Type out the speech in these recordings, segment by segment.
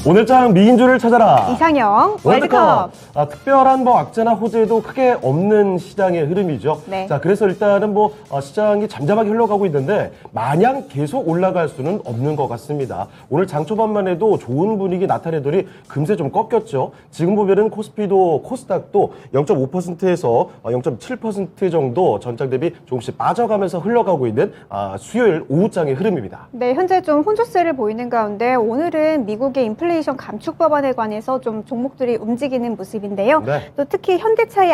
오늘장 미인주를 찾아라. 이상형 월드컵. 특별한 악재나 호재도 크게 없는 시장의 흐름이죠. 네. 자, 그래서 일단은 시장이 잠잠하게 흘러가고 있는데 마냥 계속 올라갈 수는 없는 것 같습니다. 오늘 장 초반만 해도 좋은 분위기 나타내더니 금세 좀 꺾였죠. 지금 보면은 코스피도 코스닥도 0.5%에서 0.7% 정도 전장 대비 조금씩 빠져가면서 흘러가고 있는 수요일 오후장의 흐름입니다. 네, 현재 좀 혼조세를 보이는 가운데 오늘은 미국의 인플레이션 감축 법안에 관해서 좀 종목들이 움직이는 모습인데요. 네. 또 특히 현대차의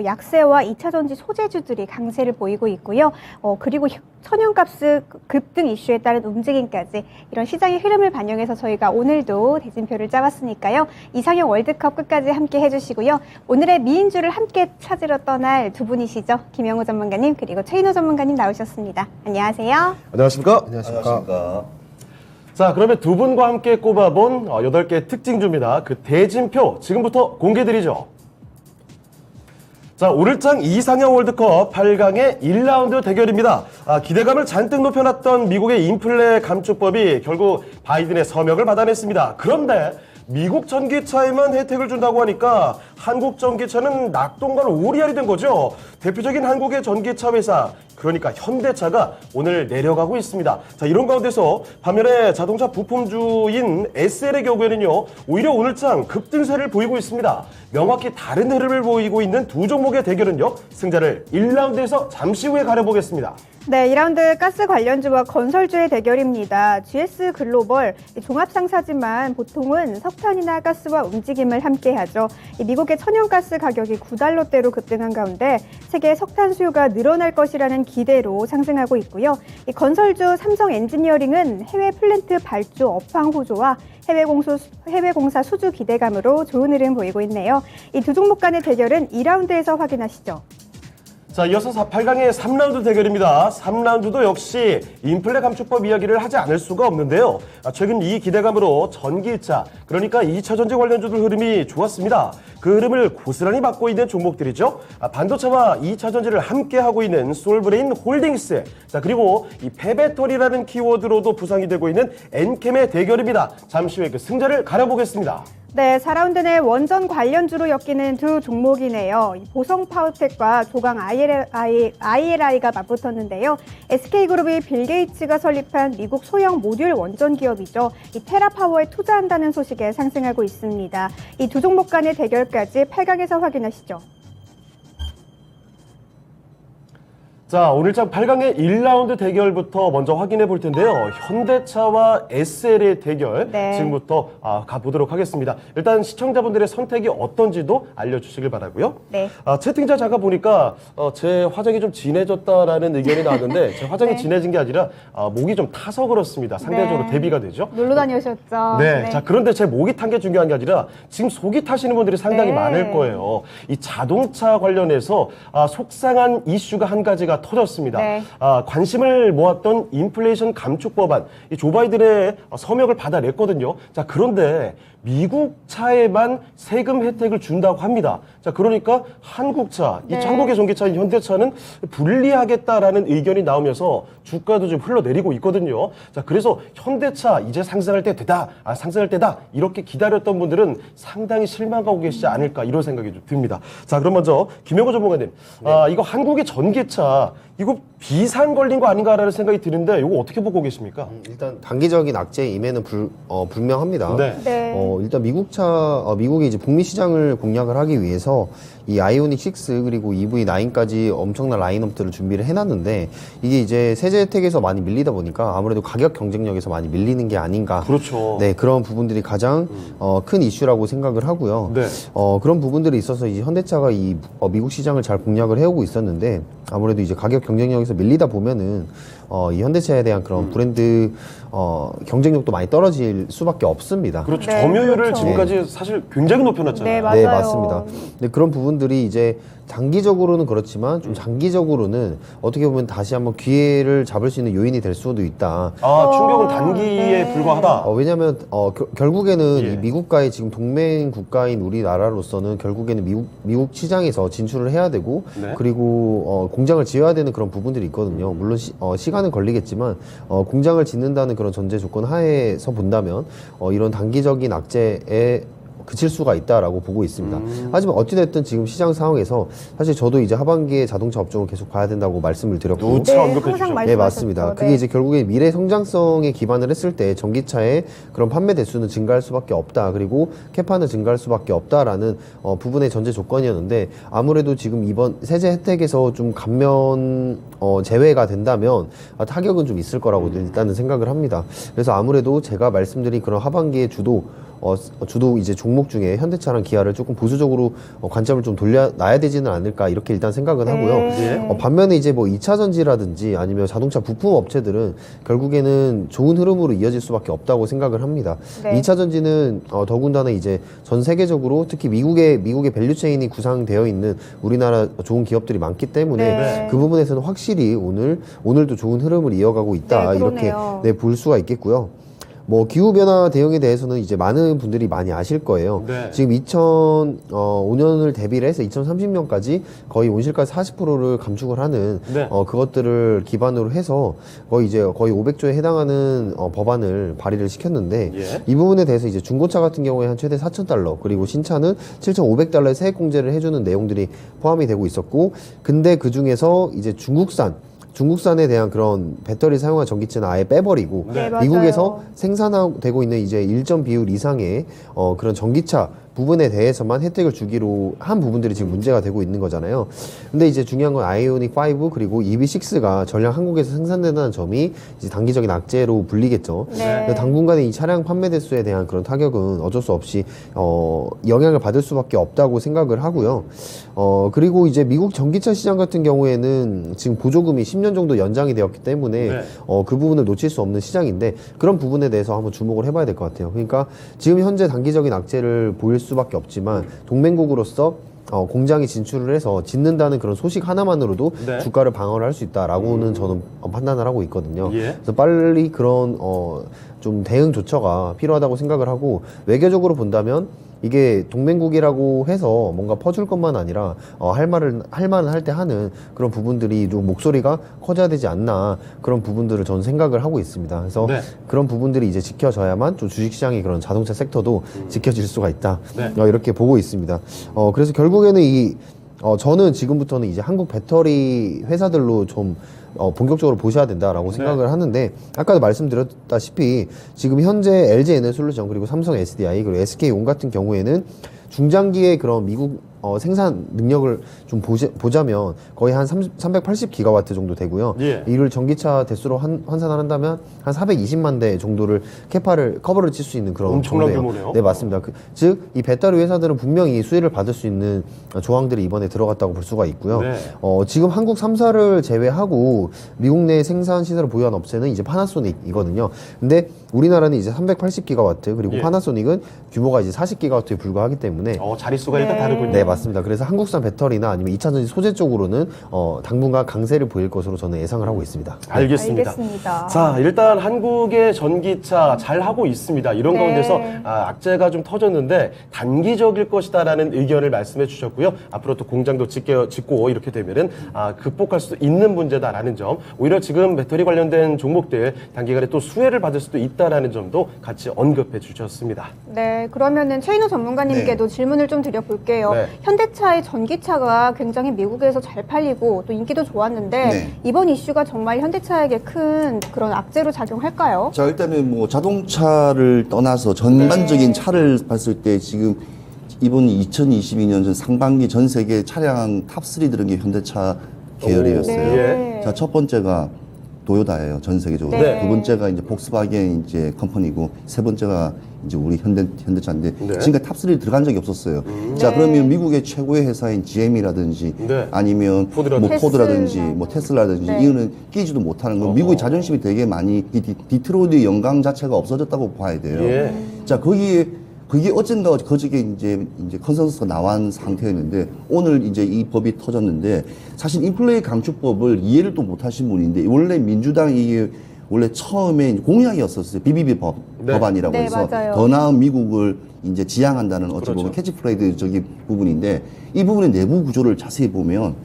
약세와 2차전지 소재주들이 강세를 보이고 있고요. 그리고 천연가스 급등 이슈에 따른 움직임까지 이런 시장의 흐름을 반영해서 저희가 오늘도 대진표를 짜봤으니까요. 이상형 월드컵 끝까지 함께 해주시고요. 오늘의 미인주를 함께 찾으러 떠날 두 분이시죠. 김영우 전문가님 그리고 최인호 전문가님 나오셨습니다. 안녕하세요. 안녕하십니까? 안녕하십니까. 자, 그러면 두 분과 함께 꼽아본 8개 특징주입니다. 그 대진표 지금부터 공개드리죠. 자, 오늘장 이상형 월드컵 8강의 1라운드 대결입니다. 기대감을 잔뜩 높여놨던 미국의 인플레 감축법이 결국 바이든의 서명을 받아냈습니다. 그런데 미국 전기차에만 혜택을 준다고 하니까 한국 전기차는 낙동강 오리알이 된 거죠. 대표적인 한국의 전기차 회사, 그러니까 현대차가 오늘 내려가고 있습니다. 자, 이런 가운데서 반면에 자동차 부품주인 SL의 경우에는요, 오히려 오늘장 급등세를 보이고 있습니다. 명확히 다른 흐름을 보이고 있는 두 종목의 대결은요, 승자를 1라운드에서 잠시 후에 가려보겠습니다. 네, 2라운드 가스 관련주와 건설주의 대결입니다. GS 글로벌 종합상사지만 보통은 석탄이나 가스와 움직임을 함께하죠. 미국의 천연가스 가격이 9달러대로 급등한 가운데 세계 석탄 수요가 늘어날 것이라는 기대로 상승하고 있고요. 이 건설주 삼성 엔지니어링은 해외 플랜트 발주 업황 호조와 해외 공사 수주 기대감으로 좋은 흐름 보이고 있네요. 이 두 종목 간의 대결은 2라운드에서 확인하시죠. 자, 이어서 8강의 3라운드 대결입니다. 3라운드도 역시 인플레 감축법 이야기를 하지 않을 수가 없는데요. 최근 이 기대감으로 전기차, 그러니까 2차전지 관련주들 흐름이 좋았습니다. 그 흐름을 고스란히 맡고 있는 종목들이죠. 반도체와 2차전지를 함께하고 있는 솔브레인 홀딩스, 자, 그리고 이 폐배터리라는 키워드로도 부상이 되고 있는 엔캠의 대결입니다. 잠시 후에 그 승자를 가려보겠습니다. 네, 4라운드 내 원전 관련주로 엮이는 두 종목이네요. 보성 파워텍과 조강 ILI가 맞붙었는데요. SK그룹이 빌 게이츠가 설립한 미국 소형 모듈 원전 기업이죠. 이 테라파워에 투자한다는 소식에 상승하고 있습니다. 이 두 종목 간의 대결까지 8강에서 확인하시죠. 자, 오늘장 8강의 1라운드 대결부터 먼저 확인해 볼 텐데요. 현대차와 SL의 대결 네. 지금부터 가보도록 하겠습니다. 일단 시청자분들의 선택이 어떤지도 알려주시길 바라고요. 네. 채팅창 잠깐 보니까 제 화장이 좀 진해졌다라는 의견이 나왔는데 제 화장이 네. 진해진 게 아니라 목이 좀 타서 그렇습니다. 상대적으로 네. 대비가 되죠. 놀러 다녀오셨죠? 네. 자, 그런데 제 목이 탄 게 중요한 게 아니라 지금 속이 타시는 분들이 상당히 네. 많을 거예요. 이 자동차 관련해서 속상한 이슈가 한 가지가 터졌습니다. 네. 관심을 모았던 인플레이션 감축 법안, 이 조 바이든의 서명을 받아냈거든요. 자, 그런데 미국 차에만 세금 혜택을 준다고 합니다. 자, 그러니까 한국차, 이 네. 한국의 전기차인 현대차는 불리하겠다라는 의견이 나오면서 주가도 좀 흘러내리고 있거든요. 자, 그래서 현대차 이제 상승할 때 되다, 상승할 때다 이렇게 기다렸던 분들은 상당히 실망하고 계시지 않을까 이런 생각이 좀 듭니다. 자, 그럼 먼저 김영호 전문가님, 이거 한국의 전기차 이거 비상 걸린 거 아닌가라는 생각이 드는데 이거 어떻게 보고 계십니까? 일단 단기적인 악재의 임해는 분명합니다. 네. 네. 일단 미국이 이제 북미 시장을 공략을 하기 위해서 이 아이오닉 6 그리고 EV9까지 엄청난 라인업들을 준비를 해놨는데 이게 이제 세제 혜택에서 많이 밀리다 보니까 아무래도 가격 경쟁력에서 많이 밀리는 게 아닌가. 그렇죠. 네, 그런 부분들이 가장 큰 이슈라고 생각을 하고요. 네. 그런 부분들이 있어서 이제 현대차가 이 미국 시장을 잘 공략을 해오고 있었는데 아무래도 이제 가격 경쟁력에서 밀리다 보면은 이 현대차에 대한 그런 브랜드 경쟁력도 많이 떨어질 수밖에 없습니다. 그렇죠. 네, 점유율을 그렇죠. 지금까지 사실 굉장히 높여놨잖아요. 네, 맞아요. 네, 맞습니다. 근데 그런 부분들이 이제 단기적으로는 그렇지만 좀 장기적으로는 어떻게 보면 다시 한번 기회를 잡을 수 있는 요인이 될 수도 있다. 충격은 단기에 네. 불과하다. 왜냐하면 결국에는 예. 이 미국과의 지금 동맹 국가인 우리나라로서는 결국에는 미국 시장에서 진출을 해야 되고 네. 그리고 공장을 지어야 되는 그런 부분들이 있거든요. 물론 시간은 걸리겠지만 공장을 짓는다는 그런 그런 전제 조건 하에서 본다면 이런 단기적인 악재에 그칠 수가 있다라고 보고 있습니다. 하지만 어찌됐든 지금 시장 상황에서 사실 저도 이제 하반기에 자동차 업종을 계속 봐야 된다고 말씀을 드렸고 누차 언급해 항상 주셨죠. 네, 말씀하셨죠. 맞습니다. 그게 네. 이제 결국에 미래 성장성에 기반을 했을 때 전기차의 그런 판매 대수는 증가할 수밖에 없다. 그리고 캐파는 증가할 수밖에 없다라는 부분의 전제 조건이었는데 아무래도 지금 이번 세제 혜택에서 좀 감면 제외가 된다면 타격은 좀 있을 거라고 일단은 생각을 합니다. 그래서 아무래도 제가 말씀드린 그런 하반기의 주도 이제 종목 중에 현대차랑 기아를 조금 보수적으로 관점을 좀 돌려놔야 되지는 않을까 이렇게 일단 생각은 하고요. 네. 반면에 이제 뭐 2차 전지라든지 아니면 자동차 부품 업체들은 결국에는 좋은 흐름으로 이어질 수밖에 없다고 생각을 합니다. 네. 2차 전지는 더군다나 이제 전 세계적으로 특히 미국의 밸류체인이 구상되어 있는 우리나라 좋은 기업들이 많기 때문에 네. 그 부분에서는 확실히 오늘도 좋은 흐름을 이어가고 있다 네, 이렇게 그러네요. 볼 수가 있겠고요. 뭐 기후변화 대응에 대해서는 이제 많은 분들이 많이 아실 거예요. 네. 지금 2005년을 대비를 해서 2030년까지 거의 온실가스 40%를 감축을 하는 네. 그것들을 기반으로 해서 거의 500조에 해당하는 법안을 발의를 시켰는데 예. 이 부분에 대해서 이제 중고차 같은 경우에 한 최대 4,000달러 그리고 신차는 7,500달러의 세액 공제를 해주는 내용들이 포함이 되고 있었고 근데 그 중에서 이제 중국산에 대한 그런 배터리 사용한 전기차는 아예 빼버리고 네, 맞아요. 미국에서 생산되고 있는 이제 일정 비율 이상의 그런 전기차 부분에 대해서만 혜택을 주기로 한 부분들이 지금 문제가 되고 있는 거잖아요. 근데 이제 중요한 건 아이오닉 5 그리고 EV6가 전량 한국에서 생산된다는 점이 이제 단기적인 악재로 불리겠죠. 네. 근데 당분간에 이 차량 판매 대수에 대한 그런 타격은 어쩔 수 없이 영향을 받을 수밖에 없다고 생각을 하고요. 그리고 이제 미국 전기차 시장 같은 경우에는 지금 보조금이 10년 정도 연장이 되었기 때문에 네. 그 부분을 놓칠 수 없는 시장인데 그런 부분에 대해서 한번 주목을 해봐야 될 것 같아요. 그러니까 지금 현재 단기적인 악재를 보일 수밖에 없지만 동맹국으로서 공장이 진출을 해서 짓는다는 그런 소식 하나만으로도 네. 주가를 방어를 할 수 있다라고는 저는 판단을 하고 있거든요. 예. 그래서 빨리 그런 좀 대응 조처가 필요하다고 생각을 하고 외교적으로 본다면 이게 동맹국이라고 해서 뭔가 퍼줄 것만 아니라 할 말은 할 때 하는 그런 부분들이 좀 목소리가 커져야 되지 않나 그런 부분들을 저는 생각을 하고 있습니다. 그래서 네. 그런 부분들이 이제 지켜져야만 좀 주식시장의 그런 자동차 섹터도 지켜질 수가 있다. 네. 이렇게 보고 있습니다. 그래서 결국에는 저는 지금부터는 이제 한국 배터리 회사들로 좀 본격적으로 보셔야 된다라고 네. 생각을 하는데 아까도 말씀드렸다시피 지금 현재 LG 에너솔루션 그리고 삼성 SDI 그리고 SK온 같은 경우에는 중장기의 그런 미국 생산 능력을 좀 보자면 거의 한 380기가와트 정도 되고요. 예. 이를 전기차 대수로 환산을 한다면 한 420만 대 정도를 커버를 칠 수 있는 그런 엄청난 정도예요. 규모네요. 네, 맞습니다. 즉 이 배터리 회사들은 분명히 수혜를 받을 수 있는 조항들이 이번에 들어갔다고 볼 수가 있고요. 네. 지금 한국 3사를 제외하고 미국 내 생산 시설을 보유한 업체는 이제 파나소닉이거든요. 근데 우리나라는 이제 380기가와트 그리고 예. 파나소닉은 규모가 이제 40기가와트에 불과하기 때문에 자릿수가 일단 네. 다르군요. 네, 맞습니다. 그래서 한국산 배터리나 아니면 2차전지 소재 쪽으로는 당분간 강세를 보일 것으로 저는 예상을 하고 있습니다. 알겠습니다. 알겠습니다. 자, 일단 한국의 전기차 잘 하고 있습니다. 이런 네. 가운데서 악재가 좀 터졌는데 단기적일 것이다라는 의견을 말씀해 주셨고요. 앞으로 또 공장도 짓고 이렇게 되면은 극복할 수 있는 문제다라는 점. 오히려 지금 배터리 관련된 종목들 단기간에 또 수혜를 받을 수도 있다라는 점도 같이 언급해 주셨습니다. 네, 그러면은 최인호 전문가님께도 질문을 좀 드려볼게요. 네. 현대차의 전기차가 굉장히 미국에서 잘 팔리고 또 인기도 좋았는데 네. 이번 이슈가 정말 현대차에게 큰 그런 악재로 작용할까요? 자, 일단은 뭐 자동차를 떠나서 전반적인 차를 봤을 때 지금 이번 2022년 전 상반기 전 세계 차량 탑3 들은 게 현대차 계열이었어요. 네. 자, 첫 번째가 도요타예요. 전 세계적으로. 네. 두 번째가 이제 폭스바겐 이제 컴퍼니고 세 번째가 이제 우리 현대차인데 네. 지금까지 탑3 들어간 적이 없었어요. 자, 네. 그러면 미국의 최고의 회사인 GM이라든지 네. 아니면 포드라든지. 뭐 포드라든지 테슬라. 뭐 테슬라든지 네. 이거는 끼지도 못하는 거. 미국의 자존심이 되게 많이 디트로이트 영광 자체가 없어졌다고 봐야 돼요. 예. 자, 그게 어쩐가 그저께 이제 컨센서스가 나온 상태였는데 오늘 이제 이 법이 터졌는데 사실 인플레이 감축법을 이해를 또 못하신 분인데 원래 민주당이 이게 원래 처음에 공약이었었어요. BBB 네. 법안이라고 네, 해서 맞아요. 더 나은 미국을 이제 지향한다는 어찌 그렇죠. 보면 캐치프레이즈적인 부분인데 이 부분의 내부 구조를 자세히 보면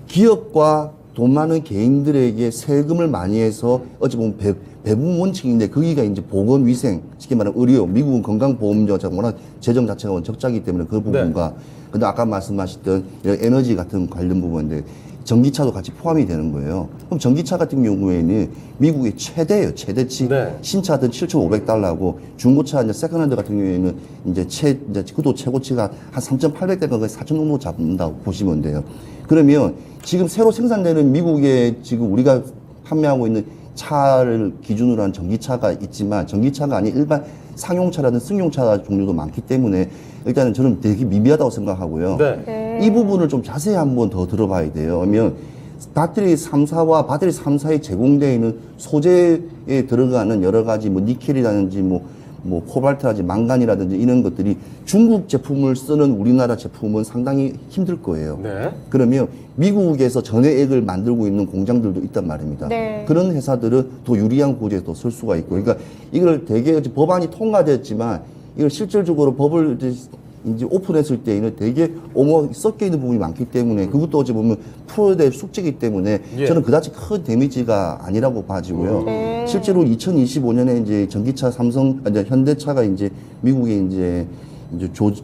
기업과 돈 많은 개인들에게 세금을 많이 해서 어찌 보면 배분 원칙인데 거기가 이제 보건 위생, 쉽게 말하면 의료, 미국은 건강보험료가 워낙 재정 자체가 워낙 적자기 때문에 그 부분과 근데 아까 말씀하셨던 이런 에너지 같은 관련 부분인데 전기차도 같이 포함이 되는 거예요. 그럼 전기차 같은 경우에는 미국의 최대예요. 최대치. 네. 신차든 7,500달러고 중고차 이제 세컨핸드 같은 경우에는 이제 그도 최고치가 한 3,800달러 4,000 정도 잡는다고 보시면 돼요. 그러면 지금 새로 생산되는 미국에 지금 우리가 판매하고 있는 차를 기준으로 한 전기차가 있지만 전기차가 아닌 일반 상용차라든 승용차 종류도 많기 때문에 일단은 저는 되게 미비하다고 생각하고요. 네. 네. 이 부분을 좀 자세히 한번 더 들어봐야 돼요. 그러면 배터리 3사와 배터리 3사에 제공되어 있는 소재에 들어가는 여러 가지 뭐 니켈이라든지 뭐 코발트라든지 망간이라든지 이런 것들이 중국 제품을 쓰는 우리나라 제품은 상당히 힘들 거예요. 네. 그러면 미국에서 전해액을 만들고 있는 공장들도 있단 말입니다. 네. 그런 회사들은 더 유리한 구조에 더 설 수가 있고, 그러니까 이걸 되게 법안이 통과됐지만 이걸 실질적으로 법을 이제 오픈했을 때에는 되게 섞여 있는 부분이 많기 때문에 그것도 어찌 보면 풀어야 될 숙제이기 때문에 예. 저는 그다지 큰 데미지가 아니라고 봐지고요. 네. 실제로 2025년에 이제 전기차 이제 현대차가 이제 미국에 이제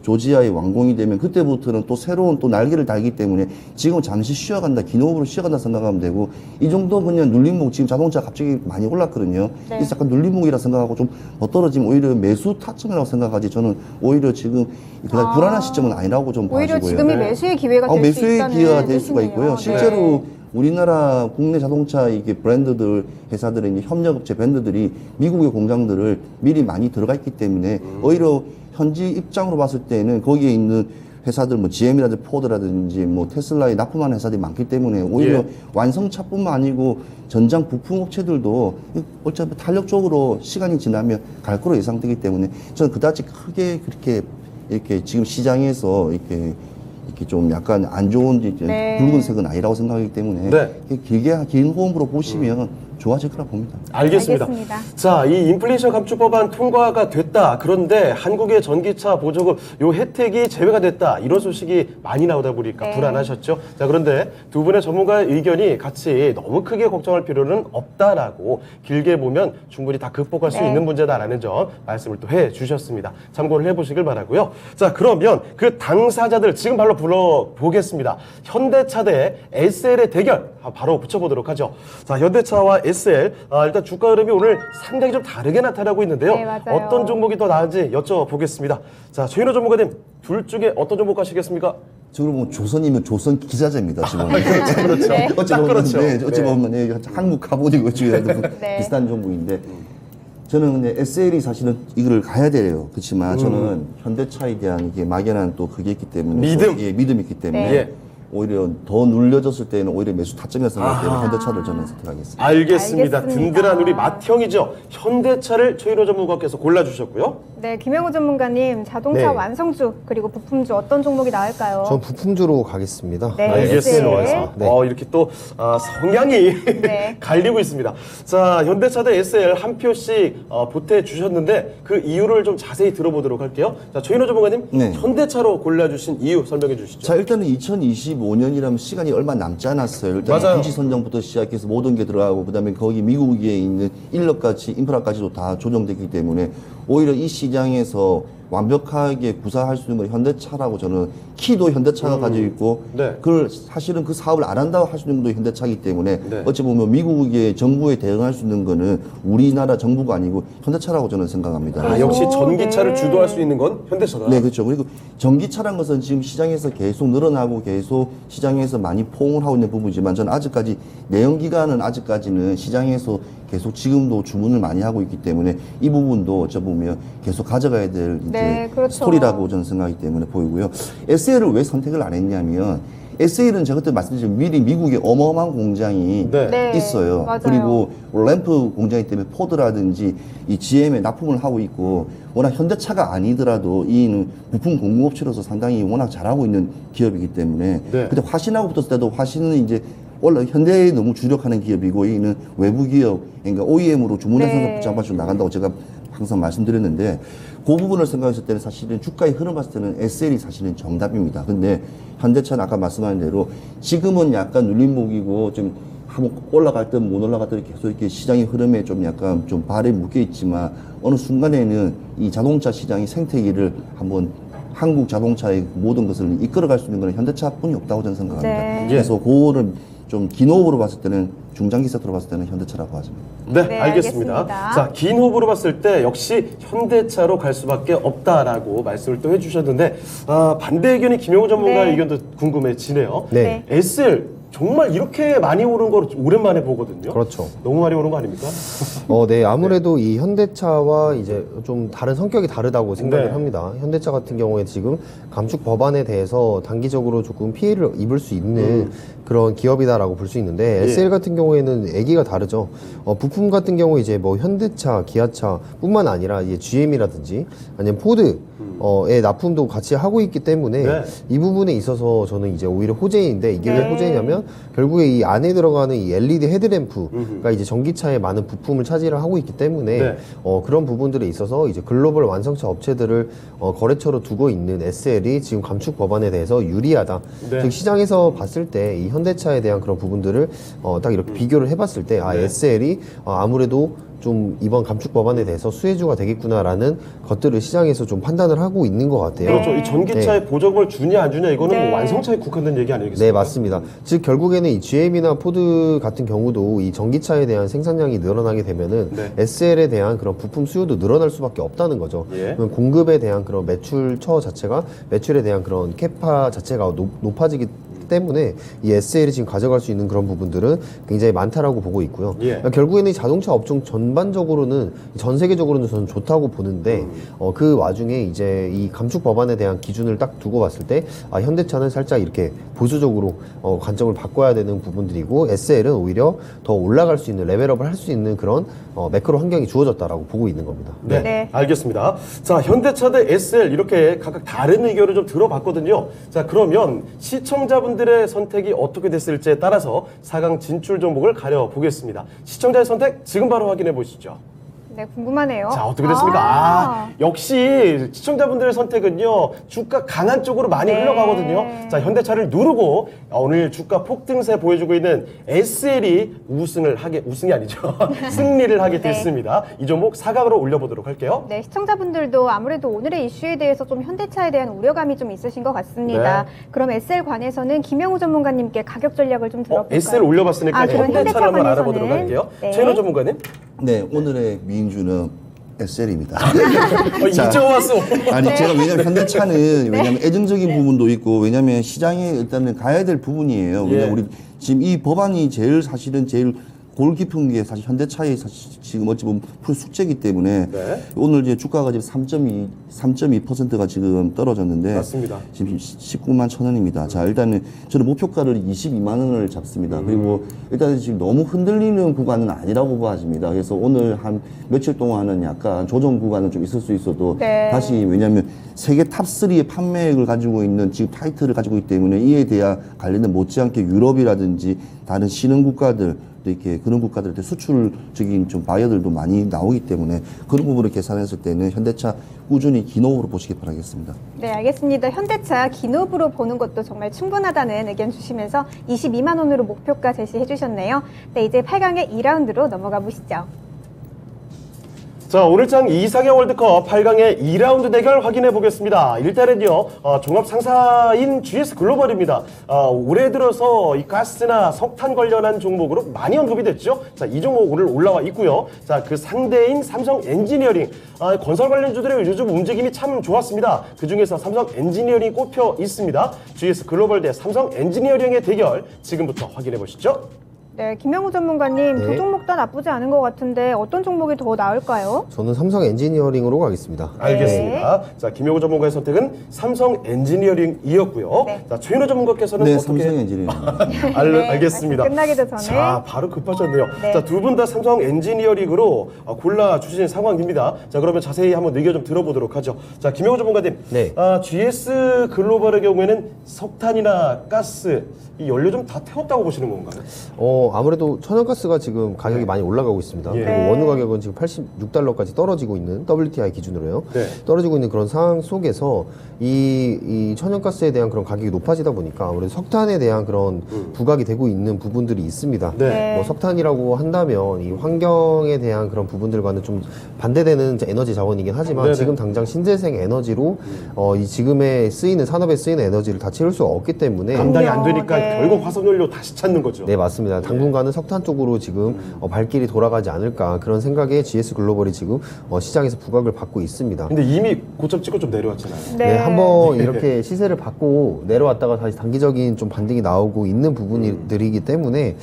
조지아에 완공이 되면 그때부터는 또 새로운 또 날개를 달기 때문에 지금 잠시 쉬어간다, 기노업으로 쉬어간다 생각하면 되고 이 정도 그냥 눌림목 지금 자동차 갑자기 많이 올랐거든요. 네. 그래서 약간 눌림목이라 생각하고 좀 더 떨어지면 오히려 매수 타점이라고 생각하지 저는 오히려 지금 그다지 불안한 시점은 아니라고 좀 오히려 봐지고요. 지금이 매수의 기회가 될 수 매수의 있다는 기회가 될 수가 뜻이네요. 있고요. 네. 실제로 우리나라 국내 자동차 이게 브랜드들 회사들의 이제 협력업체 브랜드들이 미국의 공장들을 미리 많이 들어가 있기 때문에 오히려 현지 입장으로 봤을 때는 거기에 있는 회사들 뭐 GM이라든지 포드라든지 뭐 테슬라에 납품하는 회사들이 많기 때문에 오히려 예. 완성차뿐만 아니고 전장 부품 업체들도 어차피 탄력적으로 시간이 지나면 갈 거로 예상되기 때문에 저는 그다지 크게 그렇게 이렇게 지금 시장에서 이렇게 좀 약간 안 좋은 이제 네. 붉은색은 아니라고 생각하기 때문에 네. 긴 호흡으로 보시면 좋아질 거라 봅니다. 알겠습니다. 알겠습니다. 자, 이 인플레이션 감축 법안 통과가 됐다. 그런데 한국의 전기차 보조금 요 혜택이 제외가 됐다. 이런 소식이 많이 나오다 보니까 네. 불안하셨죠? 자, 그런데 두 분의 전문가의 의견이 같이 너무 크게 걱정할 필요는 없다라고 길게 보면 충분히 다 극복할 수 네. 있는 문제다라는 점 말씀을 또 해 주셨습니다. 참고를 해 보시길 바라고요. 자, 그러면 그 당사자들 지금 바로 불러보겠습니다. 현대차 대 SL의 대결 바로 붙여보도록 하죠. 자, 현대차와 SL 일단 주가 흐름이 오늘 상당히 좀 다르게 나타나고 있는데요. 네, 맞아요. 어떤 종목이 더 나은지 여쭤보겠습니다. 자, 최인호 전문가님 둘 중에 어떤 종목 가시겠습니까? 지금 뭐 조선이면 조선 기자재입니다 지금. 그렇죠. 네. 어찌 딱 보면 그렇죠. 어찌 보면 한국 가보니고 지금 네. 비슷한 종목인데 저는 근데 SL이 사실은 이거를 가야 돼요. 그렇지만 저는 현대차에 대한 이게 막연한 또 그게 있기 때문에 믿음? 예, 믿음이 있기 때문에 네. 오히려 더 눌려졌을 때는 오히려 매수 타점이라고 생각하기 때문에 현대차를 저는 선택하겠습니다. 알겠습니다. 알겠습니다. 든든한 우리 맏형이죠. 현대차를 최인호 전문가께서 골라주셨고요. 네, 김영우 전문가님, 자동차 네. 완성주 그리고 부품주 어떤 종목이 나을까요? 전 부품주로 가겠습니다. 네, 알겠습니다. SL. 네. 이렇게 또 성향이 네. 갈리고 있습니다. 자, 현대차 대 SL 한 표씩 보태주셨는데 그 이유를 좀 자세히 들어보도록 할게요. 자, 최인호 전문가님, 네. 현대차로 골라주신 이유 설명해 주시죠. 자, 일단은 2025년이라면 시간이 얼마 남지 않았어요. 일단 맞아요. 부지 선정부터 시작해서 모든 게 들어가고 그다음에 거기 미국에 있는 인력까지 인프라까지도 다 조정됐기 때문에 오히려 이 시장에서 완벽하게 구사할 수 있는 건 현대차라고 저는 키도 현대차가 가지고 있고 네. 그걸 사실은 그 사업을 안 한다고 할 수 있는 것도 현대차이기 때문에 네. 어찌 보면 미국의 정부에 대응할 수 있는 거는 우리나라 정부가 아니고 현대차라고 저는 생각합니다. 역시 오, 전기차를 네. 주도할 수 있는 건 현대차다. 네, 그렇죠. 그리고 전기차란 것은 지금 시장에서 계속 늘어나고 계속 시장에서 많이 포옹을 하고 있는 부분이지만 저는 아직까지 내연기관은 아직까지는 시장에서 계속 지금도 주문을 많이 하고 있기 때문에 이 부분도 어찌 보면 계속 가져가야 될 이제 네, 그렇죠. 스토리라고 저는 생각하기 때문에 보이고요. SL을 왜 선택을 안 했냐면 SL은 제가 그때 말씀드린 미리 미국에 어마어마한 공장이 네. 네, 있어요. 맞아요. 그리고 램프 공장이기 때문에 포드라든지 이 GM에 납품을 하고 있고 워낙 현대차가 아니더라도 이는 부품 공급업체로서 상당히 워낙 잘하고 있는 기업이기 때문에 네. 그때 화신하고 붙었을 때도 화신은 이제 원래 현대에 너무 주력하는 기업이고 이는 외부 기업 그러니까 OEM으로 주문해서 네. 장발로 나간다고 제가 항상 말씀드렸는데 그 부분을 생각했을 때는 사실은 주가의 흐름 봤을 때는 SL이 사실은 정답입니다. 근데 현대차는 아까 말씀하신 대로 지금은 약간 눌림목이고 좀 한번 올라갈 때 못 올라갈 때 계속 이렇게 시장의 흐름에 좀 약간 좀 발에 묶여 있지만 어느 순간에는 이 자동차 시장의 생태계를 한번 한국 자동차의 모든 것을 이끌어갈 수 있는 건 현대차뿐이 없다고 저는 생각합니다. 네. 그래서 그거를 좀 긴 호흡으로 봤을 때는 중장기 세트로 봤을 때는 현대차라고 하죠. 네, 네, 알겠습니다. 알겠습니다. 자, 긴 호흡으로 봤을 때 역시 현대차로 갈 수밖에 없다라고 말씀을 또 해주셨는데 반대 의견이 김영우 전문가의 네. 의견도 궁금해지네요. 네. SL 정말 이렇게 많이 오른 거 오랜만에 보거든요. 그렇죠. 너무 많이 오른 거 아닙니까? 네, 아무래도 이 현대차와 이제 좀 다른 성격이 다르다고 생각을 네. 합니다. 현대차 같은 경우에 지금 감축 법안에 대해서 단기적으로 조금 피해를 입을 수 있는 그런 기업이다라고 볼 수 있는데 예. SL 같은 경우에는 애기가 다르죠. 부품 같은 경우 이제 뭐 현대차, 기아차뿐만 아니라 이제 GM이라든지 아니면 포드의 납품도 같이 하고 있기 때문에 네. 이 부분에 있어서 저는 이제 오히려 호재인데 이게 네. 왜 호재냐면 결국에 이 안에 들어가는 이 LED 헤드램프가 이제 전기차의 많은 부품을 차지를 하고 있기 때문에 네. 그런 부분들에 있어서 이제 글로벌 완성차 업체들을 거래처로 두고 있는 SL이 지금 감축 법안에 대해서 유리하다. 네. 즉 시장에서 봤을 때 이 현대차에 대한 그런 부분들을 딱 이렇게 비교를 해봤을 때 네. SL이 아무래도 좀 이번 감축 법안에 대해서 수혜주가 되겠구나라는 것들을 시장에서 좀 판단을 하고 있는 것 같아요. 그렇죠. 이 전기차에 보조금을 주냐 안 주냐 이거는 네. 뭐 완성차에 국한된 얘기 아니겠습니까? 네, 맞습니다. 즉 결국에는 이 GM이나 포드 같은 경우도 이 전기차에 대한 생산량이 늘어나게 되면은 네. SL에 대한 그런 부품 수요도 늘어날 수밖에 없다는 거죠. 예. 그러면 공급에 대한 그런 매출처 자체가 매출에 대한 그런 캐파 자체가 높아지기 때문에 이 SL이 지금 가져갈 수 있는 그런 부분들은 굉장히 많다라고 보고 있고요. 예. 그러니까 결국에는 이 자동차 업종 전반적으로는 전 세계적으로는 저는 좋다고 보는데 그 와중에 이제 이 감축 법안에 대한 기준을 딱 두고 봤을 때 현대차는 살짝 이렇게 보수적으로 관점을 바꿔야 되는 부분들이고 SL은 오히려 더 올라갈 수 있는 레벨업을 할 수 있는 그런 매크로 환경이 주어졌다라고 보고 있는 겁니다. 네, 네. 알겠습니다. 자, 현대차 대 SL 이렇게 각각 다른 의견을 좀 들어봤거든요. 자, 그러면 시청자분들의 선택이 어떻게 됐을지에 따라서 4강 진출 종목을 가려보겠습니다. 시청자의 선택 지금 바로 확인해 보시죠. 네, 궁금하네요. 자, 어떻게 됐습니까? 역시 시청자분들의 선택은요, 주가 강한 쪽으로 많이 네. 흘러가거든요. 자, 현대차를 누르고 오늘 주가 폭등세 보여주고 있는 SL이 우승이 아니죠. 승리를 하게 네. 됐습니다. 이 종목 4강으로 올려보도록 할게요. 네, 시청자분들도 아무래도 오늘의 이슈에 대해서 좀 현대차에 대한 우려감이 좀 있으신 것 같습니다. 네. 그럼 SL 관해서는 김영우 전문가님께 가격 전략을 좀 들어볼까요? SL 올려봤으니까 그럼 현대차를 한번 현대차 알아보도록 관해서는? 할게요. 네. 최인호 전문가님. 네, 오늘의 미인주는 SL입니다. 이제 왔어. 아니 제가 왜냐면 현대차는 왜냐면 애정적인 부분도 있고 왜냐면 시장에 일단은 가야 될 부분이에요. 예. 왜냐면 우리 지금 이 법안이 제일 골 깊은 게 사실 현대차의 사실 지금 어찌 보면 풀 숙제이기 때문에 네. 오늘 이제 주가가 지금 3.2%가 지금 떨어졌는데 맞습니다. 지금 19만 천 원입니다. 자, 일단은 저는 목표가를 22만 원을 잡습니다. 그리고 일단은 지금 너무 흔들리는 구간은 아니라고 봐집니다. 그래서 오늘 한 며칠 동안은 약간 조정 구간은 좀 있을 수 있어도 네. 다시 왜냐하면 세계 탑3의 판매액을 가지고 있는 지금 타이틀을 가지고 있기 때문에 이에 대한 관련된 못지않게 유럽이라든지 다른 신흥 국가들 이렇게 그런 국가들한테 수출적인 좀 바이어들도 많이 나오기 때문에 그런 부분을 계산했을 때는 현대차 꾸준히 기노으로 보시기 바라겠습니다. 네, 알겠습니다. 현대차 기업으로 보는 것도 정말 충분하다는 의견 주시면서 22만 원으로 목표가 제시해 주셨네요. 네, 이제 8강의 2라운드로 넘어가 보시죠. 자, 오늘장 이상형 월드컵 8강의 2라운드 대결 확인해 보겠습니다. 일단은요, 종합 상사인 GS 글로벌입니다. 올해 들어서 이 가스나 석탄 관련한 종목으로 많이 언급이 됐죠. 자, 이 종목 오늘 올라와 있고요. 자, 그 상대인 삼성 엔지니어링, 건설 관련주들의 요즘 움직임이 참 좋았습니다. 그 중에서 삼성 엔지니어링이 꼽혀 있습니다. GS 글로벌 대 삼성 엔지니어링의 대결 지금부터 확인해 보시죠. 네, 김영우 전문가님, 네. 두 종목 다 나쁘지 않은 것 같은데 어떤 종목이 더 나을까요? 저는 삼성 엔지니어링으로 가겠습니다. 알겠습니다. 자, 김영우 전문가의 선택은 삼성 엔지니어링이었고요. 네. 자, 최인호 전문가께서는 네, 어떻게 삼성 엔지니어링. 네, 알겠습니다. 끝나기도 전에. 자, 바로 급하셨네요. 네. 자, 두 분 다 삼성 엔지니어링으로 골라주신 상황입니다. 자, 그러면 자세히 한번 의견 좀 들어보도록 하죠. 자, 김영호 전문가님. 네. GS 글로벌의 경우에는 석탄이나 가스, 이 연료 좀 다 태웠다고 보시는 건가요? 아무래도 천연가스가 지금 가격이 많이 올라가고 있습니다. 예. 그리고 원유 가격은 지금 86달러까지 떨어지고 있는 WTI 기준으로요. 네. 떨어지고 있는 그런 상황 속에서 이 천연가스에 대한 그런 가격이 높아지다 보니까 아무래도 석탄에 대한 그런 부각이 되고 있는 부분들이 있습니다. 네. 뭐 석탄이라고 한다면 이 환경에 대한 그런 부분들과는 좀 반대되는 이제 에너지 자원이긴 하지만 네네. 지금 당장 신재생 에너지로 이 지금의 쓰이는 산업에 쓰이는 에너지를 다 채울 수가 없기 때문에 감당이 안 되니까 네. 결국 화석연료 다시 찾는 거죠. 네, 맞습니다. 당분간은 석탄 쪽으로 지금 발길이 돌아가지 않을까 그런 생각에 GS 글로벌이 지금 시장에서 부각을 받고 있습니다. 근데 이미 고점 찍고 좀 내려왔잖아요. 네, 한번 이렇게 시세를 받고 내려왔다가 다시 단기적인 좀 반등이 나오고 있는 부분들이기 때문에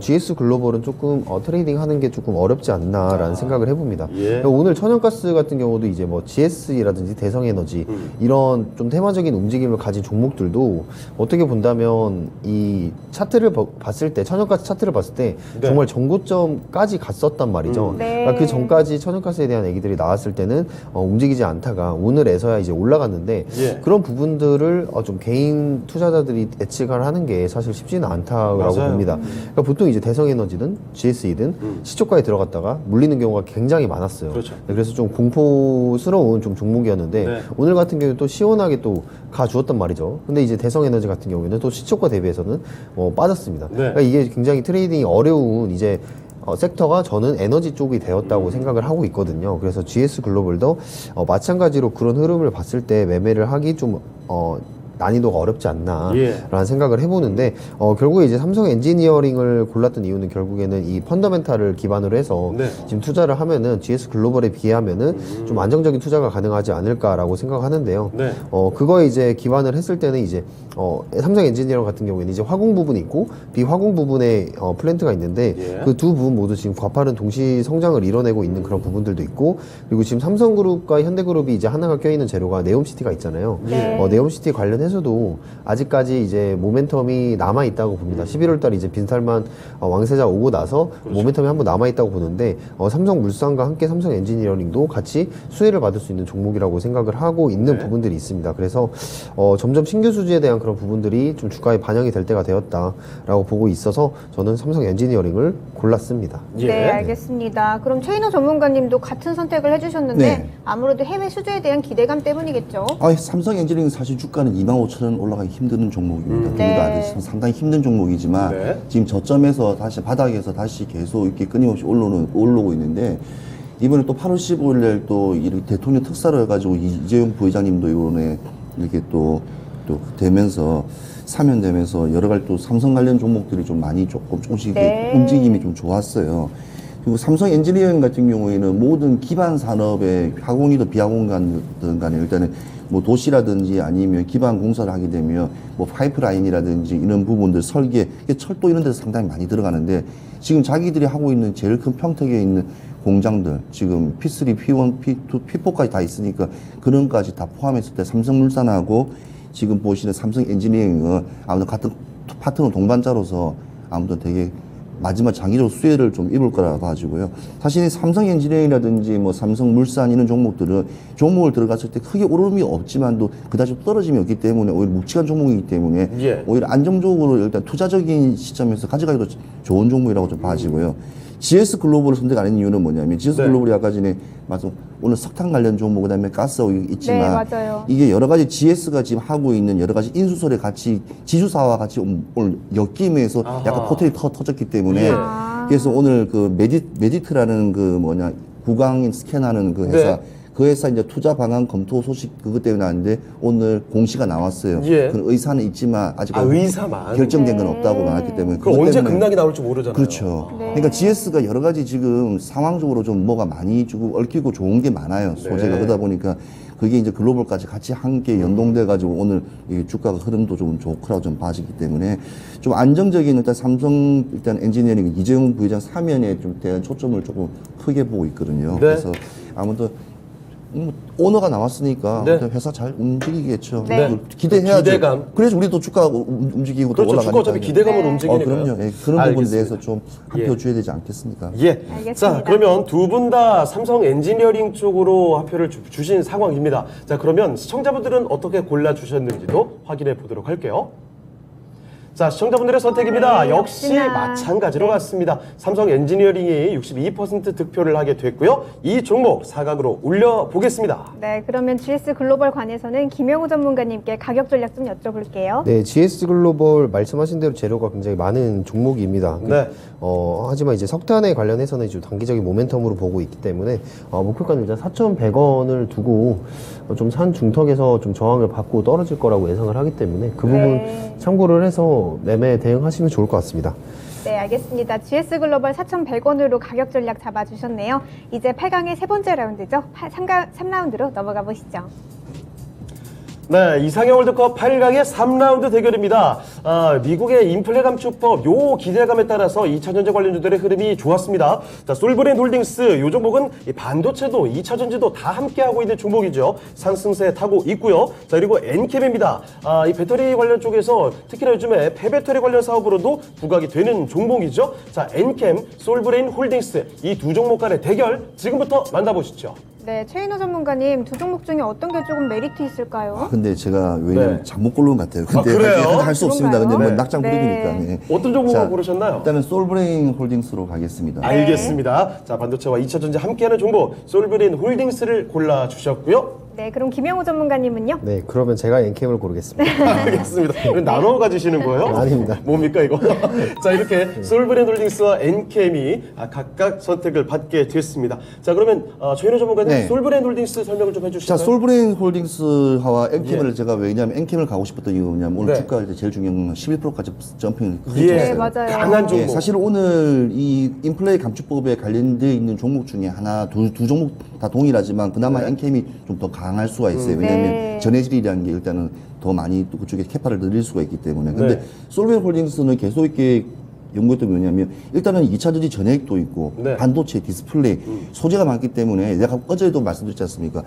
GS 글로벌은 조금 트레이딩 하는 게 조금 어렵지 않나라는 생각을 해봅니다. 예. 오늘 천연가스 같은 경우도 이제 뭐 GS라든지 대성에너지 이런 좀 테마적인 움직임을 가진 종목들도 어떻게 본다면 이 차트를 봤을 때 천연가스 차트를 봤을 때 네. 정말 전고점까지 갔었단 말이죠. 네. 그러니까 그 전까지 천연가스에 대한 얘기들이 나왔을 때는 움직이지 않다가 오늘에서야 이제 올라갔는데 예. 그런 부분들을 좀 개인 투자자들이 예측을 하는 게 사실 쉽지는 않다고 맞아요. 봅니다. 그러니까 보통 이제 대성에너지든 GS이든 시초가에 들어갔다가 물리는 경우가 굉장히 많았어요. 그렇죠. 네, 그래서 좀 공포스러운 좀 종목이었는데 네. 오늘 같은 경우는 또 시원하게 또 가주었단 말이죠. 근데 이제 대성에너지 같은 경우에는 또 시초가 대비해서는 빠졌습니다. 네. 그러니까 이게 굉장히 트레이딩이 어려운 이제 섹터가 저는 에너지 쪽이 되었다고 생각을 하고 있거든요. 그래서 GS 글로벌도 마찬가지로 그런 흐름을 봤을 때 매매를 하기 좀 난이도가 어렵지 않나라는 예. 생각을 해보는데 결국에 이제 삼성 엔지니어링을 골랐던 이유는 결국에는 이 펀더멘탈을 기반으로 해서 네. 지금 투자를 하면은 GS 글로벌에 비하면은 좀 안정적인 투자가 가능하지 않을까라고 생각하는데요. 네. 그거에 이제 기반을 했을 때는 이제 삼성 엔지니어링 같은 경우에는 이제 화공 부분이 있고 비화공 부분에 플랜트가 있는데 예. 그 두 부분 모두 지금 가파른 동시 성장을 이뤄내고 있는 그런 부분들도 있고 그리고 지금 삼성그룹과 현대그룹이 이제 하나가 껴있는 재료가 네옴시티가 있잖아요. 네. 네옴시티 관련해서도 아직까지 이제 모멘텀이 남아 있다고 봅니다. 11월달 이제 빈살만 왕세자 오고 나서 모멘텀이 한번 남아 있다고 보는데 삼성물산과 함께 삼성 엔지니어링도 같이 수혜를 받을 수 있는 종목이라고 생각을 하고 있는 네. 부분들이 있습니다. 그래서 점점 신규 수지에 대한 그런 부분들이 좀 주가에 반영이 될 때가 되었다라고 보고 있어서 저는 삼성 엔지니어링을 골랐습니다. 예. 네, 알겠습니다. 그럼 최인호 전문가님도 같은 선택을 해주셨는데 네. 아무래도 해외 수주에 대한 기대감 때문이겠죠. 삼성 엔지니어링 사실 주가는 25,000원 올라가기 힘든 종목입니다. 네. 누구도 아시지만 상당히 힘든 종목이지만 네. 지금 저점에서 다시 바닥에서 다시 계속 이렇게 끊임없이 올라오고 있는데 이번에 또 8월 15일 날 또 이렇게 대통령 특사로 해가지고 이재용 부회장님도 이번에 이렇게 또 되면서 사면되면서 여러 가지 또 삼성 관련 종목들이 좀 많이 조금씩 네. 움직임이 좀 좋았어요. 그리고 삼성 엔지니어링 같은 경우에는 모든 기반 산업에 화공이든 비화공이든 간에 일단은 뭐 도시라든지 아니면 기반 공사를 하게 되면 뭐 파이프라인이라든지 이런 부분들 설계, 철도 이런 데서 상당히 많이 들어가는데 지금 자기들이 하고 있는 제일 큰 평택에 있는 공장들 지금 P3, P1, P2, P4까지 다 있으니까 그런 까지 다 포함했을 때 삼성물산하고 지금 보시는 삼성 엔지니어링은 아무튼 같은 파트너 동반자로서 아무튼 되게 마지막 장기적으로 수혜를 좀 입을 거라 봐가지고요. 사실 이 삼성 엔지니어링이라든지 뭐 삼성물산 이런 종목들은 종목을 들어갔을 때 크게 오름이 없지만도 그다지 떨어짐이 없기 때문에 오히려 묵직한 종목이기 때문에 예. 오히려 안정적으로 일단 투자적인 시점에서 가져가기도 좋은 종목이라고 좀 봐지고요. GS 글로벌을 선택 안 한 이유는 뭐냐면 GS 네. 글로벌이 아까 전에 말씀 오늘 석탄 관련 종목 그다음에 가스 있지만 네, 맞아요. 이게 여러 가지 GS가 지금 하고 있는 여러 가지 인수설의 같이 지주사와 같이 오늘 엮임에서 아하. 약간 포텐이 터졌기 때문에 예. 그래서 오늘 그 메디트라는 그 뭐냐 구강인 스캔하는 그 회사 네. 그 회사 이제 투자 방안 검토 소식 그것 때문에 나왔는데 오늘 공시가 나왔어요. 예. 그 의사는 있지만 아직 의사만. 결정된 건 네. 없다고 말했기 때문에 그 그것 언제 때문에 급락이 나올지 모르잖아요. 그렇죠. 네. 그러니까 GS가 여러 가지 지금 상황적으로 좀 뭐가 많이 조금 얽히고 좋은 게 많아요. 소재가 네. 그러다 보니까 그게 이제 글로벌까지 같이 함께 연동돼 가지고 오늘 이 주가가 흐름도 좀 좋고라고 좀 봐지기 때문에 좀 안정적인 일단 삼성 일단 엔지니어링 이재용 부회장 사면에 좀 대한 초점을 조금 크게 보고 있거든요. 네. 그래서 아무튼 오너가 나왔으니까 네. 회사 잘 움직이겠죠. 네. 기대해야죠. 기대감. 그래서 우리도 주가가 움직이고 또 그렇죠. 올라가니까. 주가 어차피 기대감으로 움직이니까요. 그럼요. 예, 그런 부분에 알겠습니다. 대해서 좀 한 표 예. 줘야 되지 않겠습니까? 예. 알겠습니다. 자, 그러면 두 분 다 삼성 엔지니어링 쪽으로 한 표를 주신 상황입니다. 자, 그러면 시청자분들은 어떻게 골라주셨는지도 확인해 보도록 할게요. 자, 시청자분들의 선택입니다. 네, 역시 역시나. 마찬가지로 갔습니다. 삼성 엔지니어링이 62% 득표를 하게 됐고요. 이 종목 4강으로 올려보겠습니다. 네, 그러면 GS 글로벌 관에서는 김영우 전문가님께 가격 전략 좀 여쭤볼게요. 네, GS 글로벌 말씀하신 대로 재료가 굉장히 많은 종목입니다. 네. 하지만 이제 석탄에 관련해서는 좀 단기적인 모멘텀으로 보고 있기 때문에 목표가는 일단 4,100원을 두고 좀 산 중턱에서 좀 저항을 받고 떨어질 거라고 예상을 하기 때문에 그 부분 네. 참고를 해서 매매 대응하시면 좋을 것 같습니다. 네, 알겠습니다. GS 글로벌 4,100원으로 가격 전략 잡아주셨네요. 이제 8강의 세 번째 라운드죠. 3라운드로 넘어가 보시죠. 네, 이상형 월드컵 8강의 3라운드 대결입니다. 미국의 인플레 감축법 요 기대감에 따라서 2차전지 관련주들의 흐름이 좋았습니다. 자, 솔브랜 홀딩스 요 종목은 이 반도체도 2차전지도 다 함께하고 있는 종목이죠. 상승세 타고 있고요. 자, 그리고 엔캠입니다. 이 배터리 관련 쪽에서 특히나 요즘에 폐배터리 관련 사업으로도 부각이 되는 종목이죠. 자, 엔캠, 솔브레인 홀딩스 이 두 종목 간의 대결 지금부터 만나보시죠. 네, 최인호 전문가님 두 종목 중에 어떤 게 조금 메리트 있을까요? 근데 제가 왜냐면 네. 잘못 고른 것 같아요. 근데 그래요? 할 수 없습니다. 근데 뭐 그런가요? 낙장 네. 불입이니까. 네. 어떤 종목을 자, 고르셨나요? 일단은 솔브레인 홀딩스로 가겠습니다. 알겠습니다. 자, 반도체와 2차전지 함께하는 종목 솔브레인 홀딩스를 골라주셨고요. 네, 그럼 김영우 전문가님은요? 네, 그러면 제가 엔캠을 고르겠습니다. 알겠습니다. 이거 나눠 가지시는 거예요? 아닙니다. 뭡니까 이거? 자, 이렇게 솔브랜 홀딩스와 엔캠이 각각 선택을 받게 됐습니다. 자, 그러면 최인호 전문가님 네. 솔브랜 홀딩스 설명을 좀 자, 해주실까요? 솔브레인 홀딩스와 엔캠을 제가 왜냐면 엔캠을 가고 싶었던 이유가 뭐냐면 오늘 네. 주가가 이제 제일 중요한 건 11%까지 점핑을 크게 예, 네, 쳤어요. 맞아요. 강한 종목. 예, 사실 오늘 이 인플레이 감축법에 관련되어 있는 종목 중에 하나, 두 종목 다 동일하지만 그나마 네. 엔캠이 좀 더 강할 수가 있어요. 왜냐하면 네. 전해질이라는 게 일단은 더 많이 또 그쪽에 캐파를 늘릴 수가 있기 때문에. 근데 네. 솔브레인 홀딩스는 계속 이렇게 연구했던 게 뭐냐면 일단은 2차전지 전액도 있고 네. 반도체, 디스플레이 소재가 많기 때문에 내가 어제도 말씀드렸지 않습니까?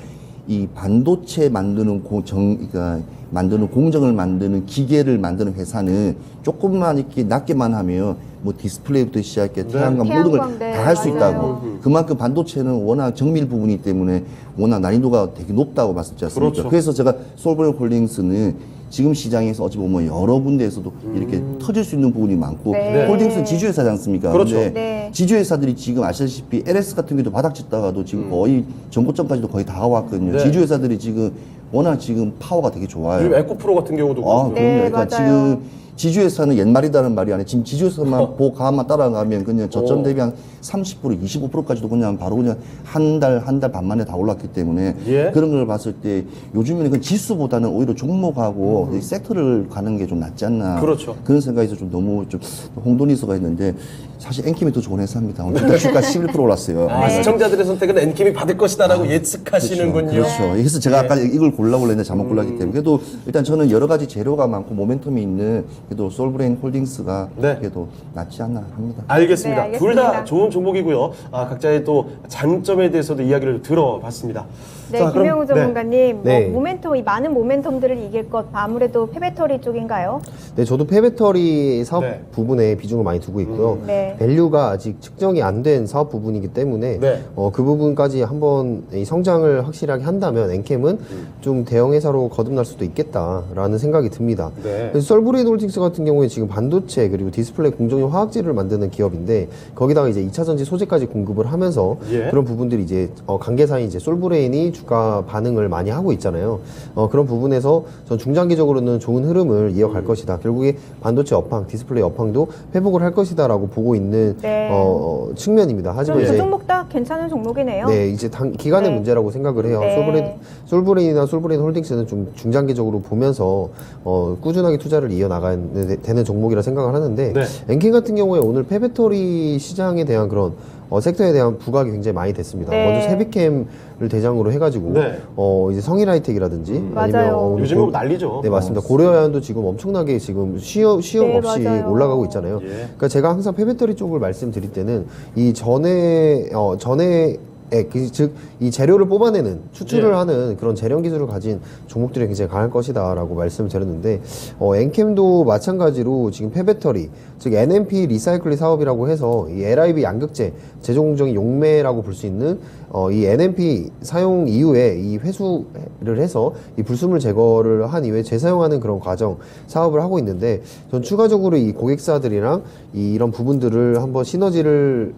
이 반도체 만드는 그러니까 만드는 공정을 만드는 기계를 만드는 회사는 조금만 이렇게 낮게만 하면 뭐 디스플레이부터 시작해 태양광 모든 걸 태양광, 네, 다 할 수 맞아요. 있다고. 그만큼 반도체는 워낙 정밀 부분이기 때문에 워낙 난이도가 되게 높다고 말씀드렸지 않습니까? 그렇죠. 그래서 제가 솔브레인 홀딩스는 지금 시장에서 어찌 보면 여러 군데에서도 이렇게 터질 수 있는 부분이 많고 네. 홀딩스는 지주회사지 않습니까? 그렇죠. 근데 네. 지주회사들이 지금 아시다시피 LS 같은 경우도 바닥 짓다가도 지금 거의 전고점까지도 거의 다 왔거든요. 네. 지주회사들이 지금 워낙 지금 파워가 되게 좋아요. 요즘 에코프로 같은 경우도 아, 그렇고요. 네, 그럼요. 그러니까 맞아요. 지금 지주회사는 옛말이다는 말이 아니라 지금 지주회사만 보가만 따라가면 그냥 저점 대비 한 30%, 25%까지도 그냥 바로 그냥 한 달 반 만에 다 올랐기 때문에 예. 그런 걸 봤을 때 요즘에는 그 지수보다는 오히려 종목하고 이 섹터를 가는 게 좀 낫지 않나. 그렇죠. 그런 생각에서 좀 너무 좀 홍돈이서가 있는데 사실 엔킴이 더 좋은 회사입니다. 오늘 주가 11% 올랐어요. 시청자들의 선택은 엔캠이 받을 것이다라고 예측하시는군요. 그렇죠. 그래서 제가 아까 이걸 고르려고 했는데 잘못 골랐기 때문에. 그래도 일단 저는 여러 가지 재료가 많고 모멘텀이 있는 그래도 솔브레인 홀딩스가 네. 그래도 낫지 않나 합니다. 알겠습니다. 네, 둘 다 알겠습니다. 좋은 종목이고요. 각자의 또 장점에 대해서도 이야기를 들어봤습니다. 네, 자, 그럼- 김영우 전문가님, 네. 뭐 모멘텀, 이 많은 모멘텀들을 이길 것 아무래도 폐배터리 쪽인가요? 네, 저도 폐배터리 사업 네. 부분에 비중을 많이 두고 있고요. 네. 밸류가 아직 측정이 안 된 사업 부분이기 때문에 네. 그 부분까지 한번 이 성장을 확실하게 한다면 엔캠은 좀 대형 회사로 거듭날 수도 있겠다라는 생각이 듭니다. 네. 그래서 솔브레인 홀딩스 같은 경우에 지금 반도체 그리고 디스플레이 공정용 화학재를 만드는 기업인데 거기다가 이제 2차 전지 소재까지 공급을 하면서 예. 그런 부분들이 이제 관계사인 이제 솔브레인이 주가 반응을 많이 하고 있잖아요. 그런 부분에서 전 중장기적으로는 좋은 흐름을 이어갈 것이다. 결국에 반도체 업황, 디스플레이 업황도 회복을 할 것이다라고 보고 있는 네. 측면입니다. 하지만 좀 두 이제 종목 다 괜찮은 종목이네요. 네, 이제 기간의 네. 문제라고 생각을 해요. 네. 솔브레인이나 솔브레인 홀딩스는 좀 중장기적으로 보면서 꾸준하게 투자를 이어나가야 되는 종목이라 생각을 하는데 네. 엔캠 같은 경우에 오늘 폐배터리 시장에 대한 그런 섹터에 대한 부각이 굉장히 많이 됐습니다. 네. 먼저 세비캠을 대장으로 해가지고 네. 이제 성일하이텍이라든지 맞아요. 오늘 요즘은 난리죠. 네, 맞습니다. 고려야연도 지금 엄청나게 지금 쉬엄 네, 없이 맞아요. 올라가고 있잖아요. 예. 그러니까 제가 항상 폐배터리 쪽을 말씀드릴 때는 이 즉 이 재료를 뽑아내는 추출을 예. 하는 그런 재련 기술을 가진 종목들이 굉장히 강할 것이다라고 말씀을 드렸는데 엔캠도 마찬가지로 지금 폐배터리 즉 NMP 리사이클링 사업이라고 해서 이 LIB 양극재 제조 공정의 용매라고 볼 수 있는 이 NMP 사용 이후에 이 회수를 해서 이 불순물 제거를 한 이후에 재사용하는 그런 과정 사업을 하고 있는데, 전 추가적으로 이 고객사들이랑 이런 부분들을 한번 시너지를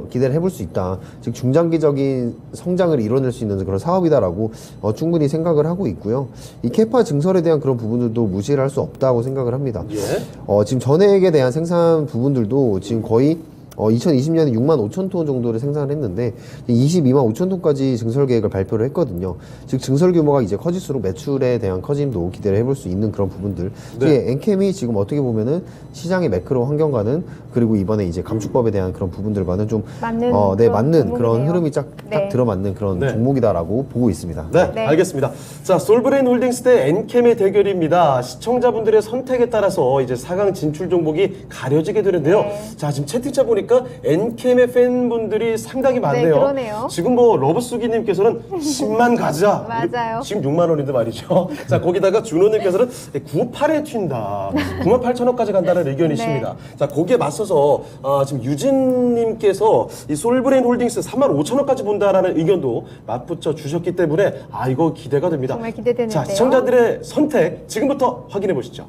기대를 해볼 수 있다. 즉 중장기적인 성장을 이뤄낼 수 있는 그런 사업이다라고 충분히 생각을 하고 있고요. 이 캐파 증설에 대한 그런 부분들도 무시를 할 수 없다고 생각을 합니다. 예. 지금 전액에 대한 생산 부분들도 지금 거의 2020년에 6만 5천 톤 정도를 생산을 했는데 22만 5천 톤까지 증설 계획을 발표를 했거든요. 즉 증설 규모가 이제 커질수록 매출에 대한 커짐도 기대를 해볼 수 있는 그런 부분들. 네. 엔캠이 지금 어떻게 보면은 시장의 매크로 환경과는, 그리고 이번에 이제 감축법에 대한 그런 부분들과는 좀 맞는 네, 그런 맞는 그런 종목이네요. 흐름이 딱 네. 들어맞는 그런 네. 종목이다라고 보고 있습니다. 네, 네. 알겠습니다. 자, 솔브레인 홀딩스 대 엔캠의 대결입니다. 시청자분들의 선택에 따라서 이제 4강 진출 종목이 가려지게 되는데요. 네. 자, 지금 채팅창 보니까 엔캠의 팬분들이 상당히 많네요. 네, 그러네요. 지금 뭐 러브수기님께서는 10만 가자. 맞아요. 지금 6만 원인데 말이죠. 자, 거기다가 준호님께서는 98에 튄다. 9만 8천 원까지 간다는 의견이십니다. 네. 자, 거기에 맞서서 지금 유진님께서 이 솔브레인 홀딩스 3만 5천 원까지 본다라는 의견도 맞붙여 주셨기 때문에 이거 기대가 됩니다. 정말 기대되는데요. 자, 시청자들의 선택 지금부터 확인해 보시죠.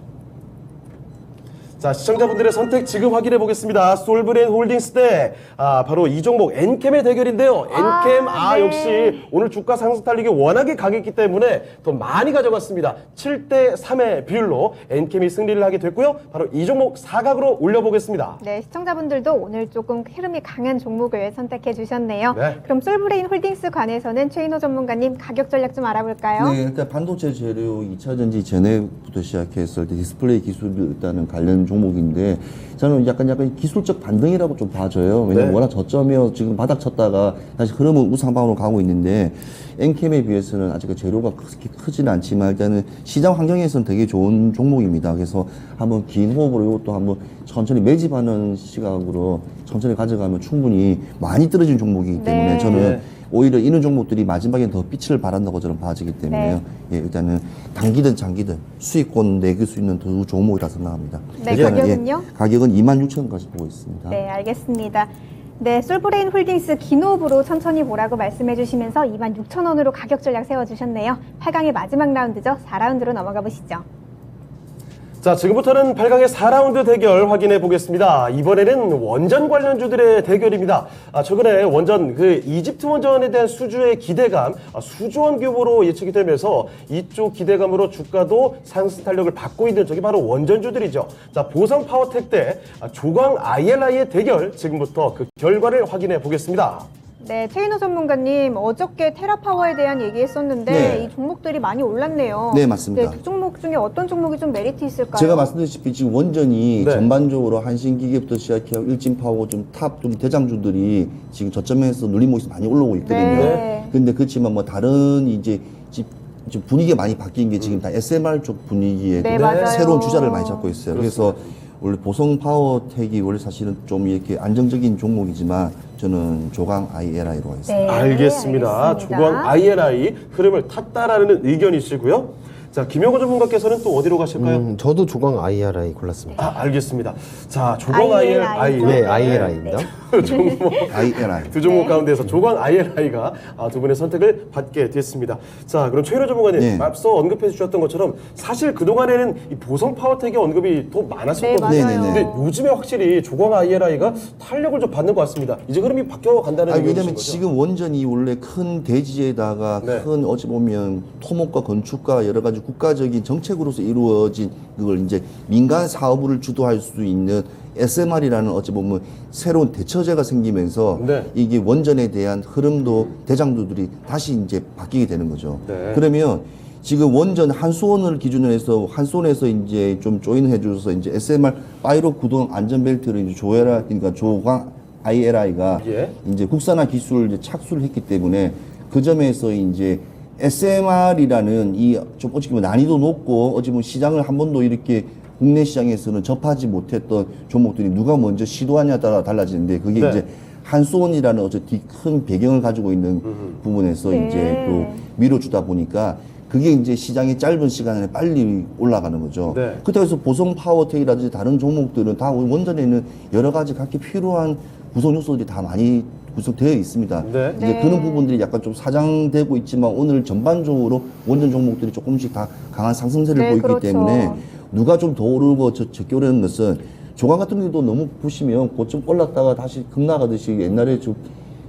자, 시청자분들의 선택 지금 확인해 보겠습니다. 솔브레인 홀딩스 대 바로 이 종목 엔캠의 대결인데요. 엔캠 네. 역시 오늘 주가 상승 달리기 워낙에 강했기 때문에 더 많이 가져갔습니다. 7대 3의 비율로 엔캠이 승리를 하게 됐고요. 바로 이 종목 4각으로 올려보겠습니다. 네, 시청자분들도 오늘 조금 흐름이 강한 종목을 선택해 주셨네요. 네. 그럼 솔브레인 홀딩스 관해서는 최인호 전문가님 가격 전략 좀 알아볼까요? 네, 일단 반도체 재료 2차 전지 전해부터 시작해서 일단 디스플레이 기술이 일단은 관련 종목인데, 저는 약간 기술적 반등이라고 좀 봐줘요. 왜냐면 네. 워낙 저점이어 지금 바닥 쳤다가 다시 흐름은 우상방으로 가고 있는데, 엔캠에 비해서는 아직 재료가 그렇게 크지는 않지만 일단은 시장 환경에서는 되게 좋은 종목입니다. 그래서 한번 긴 호흡으로 이것도 한번 천천히 매집하는 시각으로 천천히 가져가면 충분히 많이 떨어진 종목이기 때문에 네. 저는 네. 오히려 이런 종목들이 마지막엔 더 빛을 발한다고 저는 봐지기 때문에요. 예, 일단은 단기든 장기든 수익권 내길 수 있는 더 종목이라 생각합니다. 네, 일단은, 가격은요? 가격은 26,000원까지 보고 있습니다. 네, 알겠습니다. 네, 솔브레인 홀딩스 기노브로 천천히 보라고 말씀해 주시면서 26,000원으로 가격 전략 세워주셨네요. 8강의 마지막 라운드죠. 4라운드로 넘어가 보시죠. 자, 지금부터는 8강의 4라운드 대결 확인해 보겠습니다. 이번에는 원전 관련주들의 대결입니다. 최근에 원전, 이집트 원전에 대한 수주의 기대감, 수조원 규모로 예측이 되면서 이쪽 기대감으로 주가도 상승 탄력을 받고 있는 쪽이 바로 원전주들이죠. 자, 보성 파워텍 대 조광 ILI의 대결, 지금부터 그 결과를 확인해 보겠습니다. 네, 최인호 전문가님 어저께 테라파워에 대한 얘기했었는데 네. 이 종목들이 많이 올랐네요. 네, 맞습니다. 네, 두 종목 중에 어떤 종목이 좀 메리트 있을까요? 제가 말씀드렸다시피 지금 원전이 네. 전반적으로 한신기계부터 시작해서 일진파워 좀 대장주들이 지금 저점에서 눌림목이 많이 올라오고 있거든요. 네. 근데 그렇지만 뭐 다른 이제 지금 분위기가 많이 바뀐 게 지금 다 SMR 쪽 분위기에 네, 맞아요. 새로운 주자를 많이 잡고 있어요. 그래서 원래 보성 파워텍이 원래 사실은 좀 이렇게 안정적인 종목이지만 저는 조강 ILI로 하겠습니다. 네, 알겠습니다. 알겠습니다. 조광 ILI 흐름을 탔다라는 의견이시고요. 자, 김영호 전문가께서는 또 어디로 가실까요? 저도 조광 IRI 골랐습니다. 알겠습니다. 자, 조광 ILI. ILI. 네, IRI입니다. 종목, ILI. 두 종목 네. 가운데서 조광 ILI가 두 분의 선택을 받게 됐습니다. 자, 그럼 최인호 전문가님, 네. 앞서 언급해 주셨던 것처럼 사실 그동안에는 이 보성 파워텍의 언급이 더 많았었거든요. 네, 맞아요. 근데 요즘에 확실히 조광 ILI가 탄력을 좀 받는 것 같습니다. 이제 흐름이 바뀌어 간다는 아니, 의견이신 왜냐면 거죠? 지금 원전이 원래 큰 대지에다가 네. 큰 어찌 보면 토목과 건축과 여러 가지 국가적인 정책으로서 이루어진 그걸 이제 민간 사업을 주도할 수 있는 SMR이라는 어찌 보면 새로운 대처제가 생기면서 네. 이게 원전에 대한 흐름도 대장주들이 다시 이제 바뀌게 되는 거죠. 네. 그러면 지금 원전 한수원을 기준으로 해서 한수원에서 이제 좀 조인해 줘서 이제 SMR 파이로 구동 안전벨트를 이제 조회라, 그러니까 조광 ILI가 예. 이제 국산화 기술을 이제 착수를 했기 때문에 그 점에서 이제 SMR이라는 이 좀 어찌 보면 난이도 높고 어찌 보면 시장을 한 번도 이렇게 국내 시장에서는 접하지 못했던 종목들이 누가 먼저 시도하냐에 따라 달라지는데 그게 네. 이제 한수원이라는 어째 큰 배경을 가지고 있는 부분에서 네. 이제 또 밀어주다 보니까 그게 이제 시장의 짧은 시간에 빨리 올라가는 거죠. 네. 그렇다고 해서 보성 파워텍이라든지 다른 종목들은 다 원전에는 여러 가지 각기 필요한 구성 요소들이 다 많이 구성되어 있습니다. 네. 이제 네. 그런 부분들이 약간 좀 사장되고 있지만 오늘 전반적으로 원전 종목들이 조금씩 다 강한 상승세를 네, 보이기 그렇죠. 때문에 누가 좀 더 오르고 적게 오르는 것은 조강 같은 경우도 너무 보시면 고점 올랐다가 다시 급나가듯이 옛날에 좀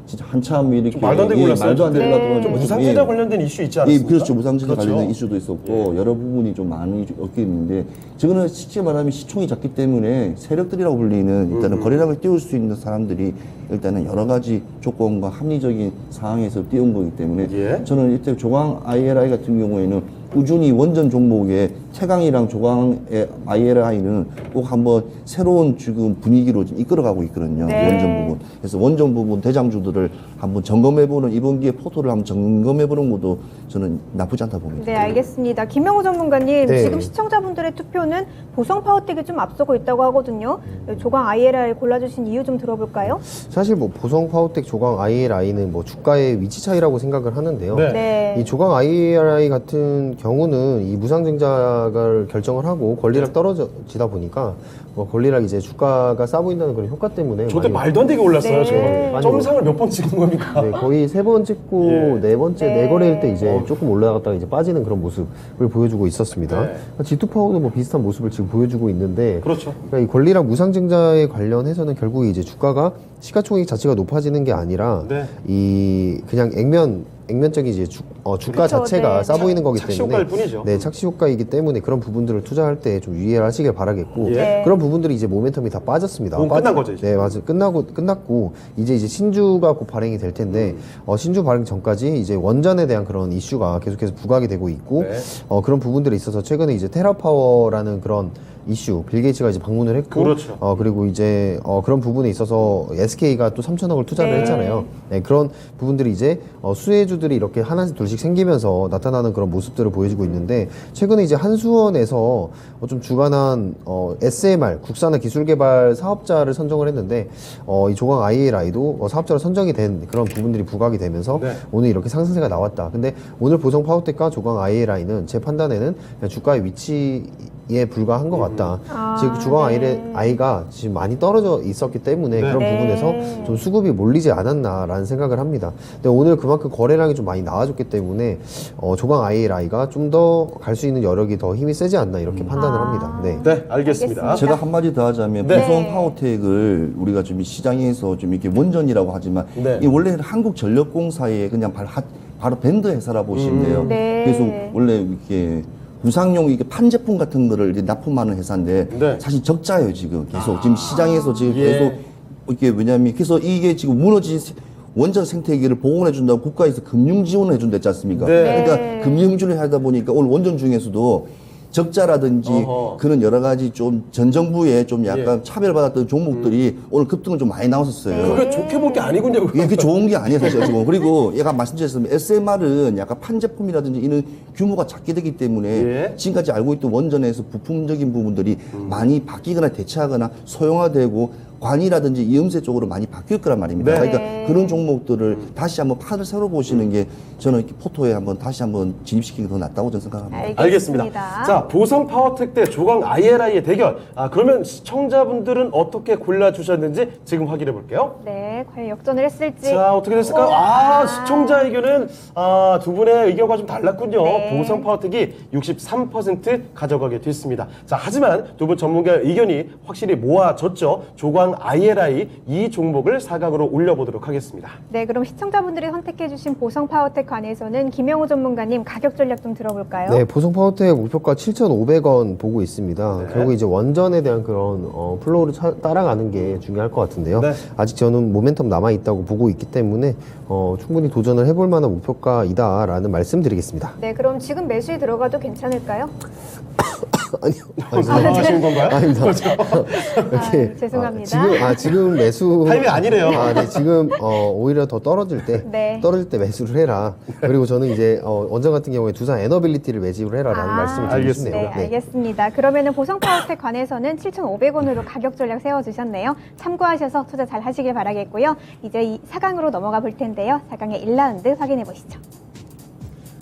진짜 한참 이렇게 좀 말도 안 되게 올랐어요. 말도 안 되게 네. 올랐던 좀 예. 무상투자 관련된 이슈 있지 않습니까? 예, 그렇죠. 무상증자 그렇죠. 관련된 이슈도 있었고 여러 부분이 좀 많이 엮여 있는데 저거는 실제 말하면 시총이 작기 때문에 세력들이라고 불리는 일단은 거래량을 띄울 수 있는 사람들이 일단은 여러 가지 조건과 합리적인 상황에서 띄운 거기 때문에 예. 저는 이때 조강 ILI 같은 경우에는 꾸준히 원전 종목의 태강이랑 조강의 ILI는 꼭 한번 새로운 지금 분위기로 지금 이끌어가고 있거든요. 네. 원전 부분. 그래서 원전 부분 대장주들을 한번 점검해보는 이번 기회에 포토를 한번 점검해보는 것도 저는 나쁘지 않다 봅니다. 네, 알겠습니다. 김명호 전문가님, 네. 지금 시청자분들의 투표는 보성 파워텍이 좀 앞서고 있다고 하거든요. 조강 ILI 골라주신 이유 좀 들어볼까요? 사실 뭐 보성 파워텍 조강 IRI는 뭐 주가의 위치 차이라고 생각을 하는데요. 네. 네. 이 조강 IRI 같은 경우는 이 무상증자를 결정을 하고 권리락 떨어지다 보니까 뭐 권리락 이제 주가가 싸 보인다는 그런 효과 때문에 저때 많이- 말도 안 되게 올랐어요. 네. 저거. 점상을 몇 번 찍은 겁니까? 네, 거의 세 번 찍고 예. 네 번째 네. 네 거래일 때 이제 조금 올라갔다가 이제 빠지는 그런 모습을 보여주고 있었습니다. 네. G2 파워도 뭐 비슷한 모습을 지금 보여주고 있는데 그렇죠. 그러니까 이 권리락 무상증자에 관련해서는 결국 이제 주가가 시가총액 자체가 높아지는 게 아니라 네. 이 그냥 액면적인 이제 주가 그렇죠. 자체가 네. 싸 보이는 거기 착시 때문에 효과일 뿐이죠. 네, 착시 효과이기 때문에 그런 부분들을 투자할 때 좀 유의를 하시길 바라겠고 예. 네. 그런 부분들이 이제 모멘텀이 다 빠졌습니다. 그건 끝난 거죠, 이제. 네, 맞아요. 끝났고 이제 신주가 곧 발행이 될 텐데 신주 발행 전까지 이제 원전에 대한 그런 이슈가 계속해서 부각이 되고 있고 네. 그런 부분들이 있어서 최근에 이제 테라파워라는 그런 이슈, 빌 게이츠가 이제 방문을 했고, 그렇죠. 그리고 이제 그런 부분에 있어서 SK가 또 3천억을 투자를 네. 했잖아요. 네, 그런 부분들이 이제 수혜주들이 이렇게 하나씩 둘씩 생기면서 나타나는 그런 모습들을 보여주고 있는데 최근에 이제 한수원에서 좀 주관한 SMR 국산화 기술개발 사업자를 선정을 했는데 이 조강 ILI도 사업자로 선정이 된 그런 부분들이 부각이 되면서 네. 오늘 이렇게 상승세가 나왔다. 근데 오늘 보성 파워텍과 조강 ILI는 제 판단에는 그냥 주가의 위치에 불과한 것 같다. 아, 즉 주강 네. ILI가 지금 많이 떨어져 있었기 때문에 네. 그런 네. 부분에서 좀 수급이 몰리지 않았나라는 생각을 합니다. 근데 오늘 그만큼 거래량이 좀 많이 나와줬기 때문에 조강 ILI가 좀 더 갈 수 있는 여력이 더 힘이 세지 않나 이렇게 판단을 합니다. 네. 네, 알겠습니다. 알겠습니다. 제가 한마디 더 하자면 네. 보성 파워텍을 우리가 좀 시장에서 좀 이렇게 원전이라고 하지만 네. 이 원래는 한국전력공사의 그냥 바로 밴드 회사라 보시면 돼요. 네. 그래서 원래 이렇게 구상용 이게 판제품 같은 거를 이제 납품하는 회사인데 네. 사실 적자예요 지금 계속 지금 시장에서 지금 예. 계속 이게 왜냐면 그래서 이게 지금 무너진 원전 생태계를 복원해 준다고 국가에서 금융 지원을 해준다 했지 않습니까? 네. 그러니까 금융 지원을 하다 보니까 오늘 원전 중에서도 적자라든지 어허. 그런 여러 가지 좀 전 정부에 좀 약간 예. 차별받았던 종목들이 오늘 급등을 좀 많이 나왔었어요. 그게 좋게 볼 게 아니군요. 그거. 이게 그게 좋은 게 아니에요, 사실 지금. 그리고 얘가 말씀드렸으면 SMR은 약간 판제품이라든지 이런 규모가 작게 되기 때문에 예. 지금까지 알고 있던 원전에서 부품적인 부분들이 많이 바뀌거나 대체하거나 소형화되고 관이라든지 이음새 쪽으로 많이 바뀔 거란 말입니다. 네. 그러니까 네. 그런 종목들을 다시 한번 판을 새로 보시는 게 저는 이렇게 포토에 한번 다시 한번 진입시키는 게 더 낫다고 저는 생각합니다. 알겠습니다. 자, 보성 파워텍 대 조강 ILI의 대결. 그러면 시청자분들은 어떻게 골라주셨는지 지금 확인해 볼게요. 네, 과연 역전을 했을지. 자, 어떻게 됐을까요? 시청자 의견은 두 분의 의견과 좀 달랐군요. 네. 보성 파워텍이 63% 가져가게 됐습니다. 자, 하지만 두 분 전문가의 의견이 확실히 모아졌죠. 조강 ILI 이 종목을 4강으로 올려보도록 하겠습니다. 네, 그럼 시청자분들이 선택해주신 보성 파워텍 관해서는 김영호 전문가님 가격 전략 좀 들어볼까요? 네, 보성 파워텍 목표가 7,500원 보고 있습니다. 네. 결국 이제 원전에 대한 그런 플로우를 따라가는 게 중요할 것 같은데요. 네. 아직 저는 모멘텀 남아 있다고 보고 있기 때문에 충분히 도전을 해볼 만한 목표가이다라는 말씀드리겠습니다. 네, 그럼 지금 매수에 들어가도 괜찮을까요? 아니요. 하시는 건가요? 아닙니다. 아, 죄송합니다. 지금 매수 타이밍 아니래요. 네, 지금 오히려 더 떨어질 때 네. 매수를 해라. 그리고 저는 이제 원전 같은 경우에 두산 에너빌리티를 매집을 해라라는 말씀을 드리고 알겠습니다. 싶네요. 네, 알겠습니다. 그러면은 보성 파워텍 관해서는 7,500원으로 가격 전략 세워주셨네요. 참고하셔서 투자 잘 하시길 바라겠고요. 이제 이 4강으로 넘어가 볼 텐데요. 4강의 1라운드 확인해 보시죠.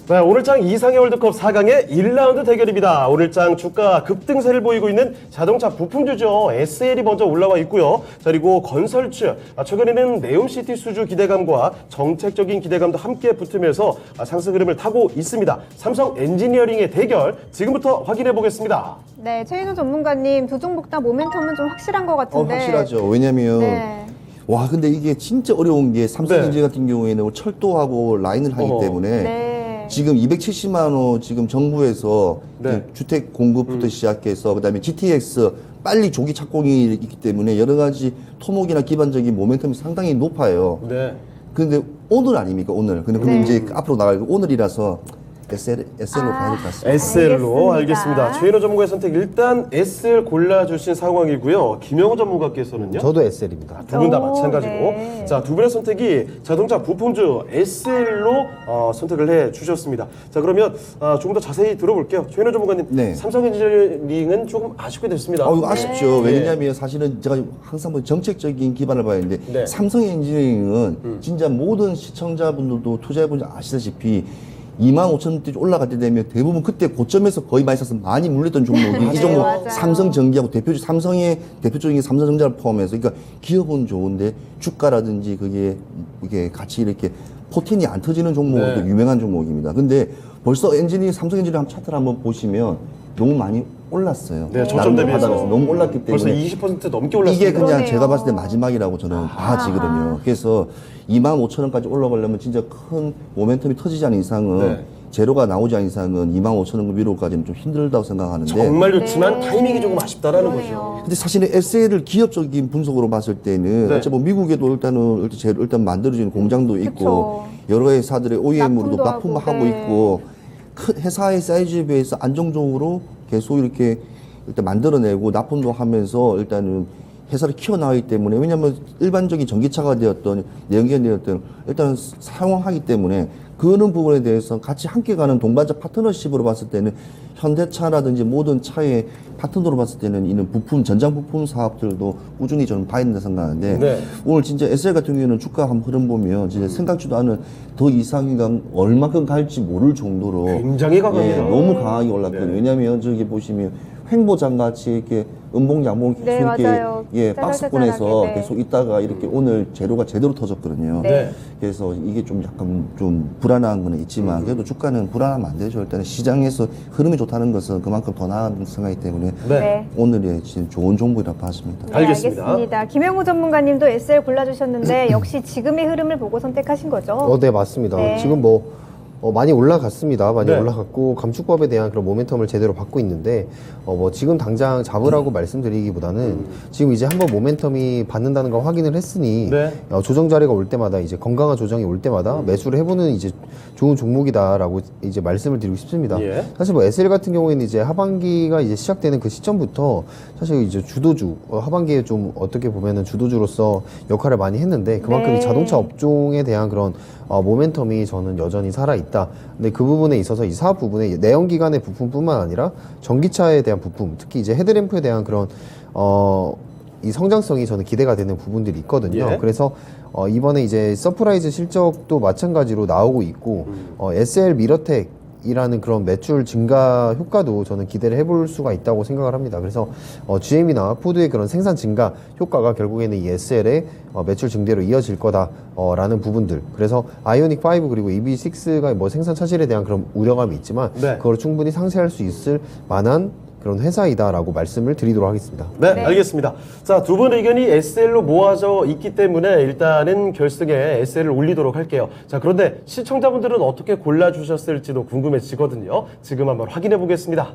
네, 오늘장 이상의 월드컵 4강의 1라운드 대결입니다. 오늘장 주가 급등세를 보이고 있는 자동차 부품주죠. SL이 먼저 올라와 있고요. 자, 그리고 건설주, 최근에는 네옴시티 수주 기대감과 정책적인 기대감도 함께 붙으면서 상승 흐름을 타고 있습니다. 삼성 엔지니어링의 대결 지금부터 확인해 보겠습니다. 네, 최인호 전문가님 두 종목 다 모멘텀은 좀 확실한 것 같은데. 확실하죠. 왜냐면 네. 와 근데 이게 진짜 어려운 게 삼성전자 같은 경우에는 철도하고 라인을 하기 때문에 네. 지금 270만 원 지금 정부에서 네. 주택 공급부터 시작해서 그다음에 GTX 빨리 조기 착공이 있기 때문에 여러 가지 토목이나 기반적인 모멘텀이 상당히 높아요. 네. 근데 오늘 아닙니까 오늘? 근데 네. 이제 앞으로 나갈 오늘이라서 SL로 가야 될 것 같습니다. SL로 알겠습니다. 알겠습니다. 최인호 전문가의 선택 일단 SL 골라주신 상황이고요. 김영호 전문가께서는요? 저도 SL입니다. 두 분 다 오, 마찬가지고. 네. 자, 두 분의 선택이 자동차 부품주 SL로 선택을 해 주셨습니다. 자, 그러면 조금 더 자세히 들어볼게요. 최인호 전문가님, 네. 삼성 엔지니어링은 조금 아쉽게 됐습니다. 이거 아쉽죠. 네. 왜냐하면 사실은 제가 항상 뭐 정책적인 기반을 봐야 하는데 네. 삼성 엔지니어링은 진짜 모든 시청자분들도 투자해보지 아시다시피 25,000원대 올라갈 때 되면 대부분 그때 고점에서 거의 많이 사서 많이 물렸던 종목이 이 종목 맞아요. 삼성전기하고 삼성의 대표적인 삼성전자를 포함해서 그러니까 기업은 좋은데 주가라든지 이게 같이 이렇게 포텐이 안 터지는 종목으로 네. 유명한 종목입니다. 근데 벌써 삼성 엔지니어링 차트를 한번 보시면 너무 많이 올랐어요. 네, 저점 대비해서. 바닥에서 너무 올랐기 벌써 때문에 20% 넘게 올랐습니다. 이게 그냥 그러네요. 제가 봤을 때 마지막이라고 저는 봐지거든요. 그래서 25,000원까지 올라가려면 진짜 큰 모멘텀이 터지지 않은 이상은 네. 제로가 나오지 않은 이상은 25,000원 위로까지는 좀 힘들다고 생각하는데 정말 좋지만 네. 타이밍이 조금 아쉽다라는 그러네요. 거죠. 근데 사실은 SL을 기업적인 분석으로 봤을 때는 네. 어차피 뭐 미국에도 일단 만들어지는 공장도 있고 여러 회사들의 OEM으로도 납품도 납품하고 하고, 있고 큰 회사의 사이즈에 비해서 안정적으로 계속 이렇게 일단 만들어내고 납품도 하면서 일단은 회사를 키워나가기 때문에 왜냐하면 일반적인 전기차가 되었던 내연기관 되었던 일단은 사용하기 때문에 그런 부분에 대해서 같이 함께 가는 동반자 파트너십으로 봤을 때는 현대차라든지 모든 차의 파트너로 봤을 때는 이는 부품 전장 부품 사업들도 꾸준히 저는 봐야 된다 생각하는데 네. 오늘 진짜 SL 같은 경우에는 주가 한번 흐름 보면 진짜 생각지도 않은 더 이상인가 얼마큼 갈지 모를 정도로 굉장히 강합니다. 너무 강하게 올랐거든요. 네. 왜냐하면 저기 보시면 횡보장 같이 이렇게 음봉 양봉 계속 네, 이렇게 맞아요. 박스권에서 짜잘짜잘하게, 네. 계속 있다가 이렇게 오늘 재료가 제대로 터졌거든요. 네. 그래서 이게 좀 약간 좀 불안한 거는 있지만 그래도 주가는 불안하면 안 되죠. 일단 시장에서 흐름이 좋다는 것은 그만큼 더 나아가는 생각이기 때문에 네. 네. 오늘의 진짜 좋은 정보이라고 봤습니다. 네, 알겠습니다. 알겠습니다. 김영호 전문가님도 SL 골라주셨는데 역시 지금의 흐름을 보고 선택하신 거죠? 네, 맞습니다. 네. 지금 많이 올라갔습니다. 많이 네. 올라갔고 감축법에 대한 그런 모멘텀을 제대로 받고 있는데 지금 당장 잡으라고 말씀드리기보다는 지금 이제 한번 모멘텀이 받는다는 걸 확인을 했으니 네. 조정 자리가 올 때마다 이제 건강한 조정이 올 때마다 매수를 해보는 이제 좋은 종목이다라고 이제 말씀을 드리고 싶습니다. 예. 사실 SL 같은 경우에는 이제 하반기가 이제 시작되는 그 시점부터 사실 이제 주도주 하반기에 좀 어떻게 보면은 주도주로서 역할을 많이 했는데 그만큼 네. 이 자동차 업종에 대한 그런 모멘텀이 저는 여전히 살아있다. 근데 그 부분에 있어서 이 사업 부분에 내연기관의 부품뿐만 아니라 전기차에 대한 부품, 특히 이제 헤드램프에 대한 그런 이 성장성이 저는 기대가 되는 부분들이 있거든요. 예. 그래서 이번에 이제 서프라이즈 실적도 마찬가지로 나오고 있고 SL 미러텍 이라는 그런 매출 증가 효과도 저는 기대를 해볼 수가 있다고 생각을 합니다. 그래서 GM이나 포드의 그런 생산 증가 효과가 결국에는 이 SL의 매출 증대로 이어질 거다라는 부분들. 그래서 아이오닉 5 그리고 EV6가 뭐 생산 차질에 대한 그런 우려감이 있지만 네. 그걸 충분히 상쇄할 수 있을 만한 그런 회사이다라고 말씀을 드리도록 하겠습니다. 네, 네. 알겠습니다. 자, 두 분 의견이 SL로 모아져 있기 때문에 일단은 결승에 SL을 올리도록 할게요. 자, 그런데 시청자분들은 어떻게 골라주셨을지도 궁금해지거든요. 지금 한번 확인해 보겠습니다.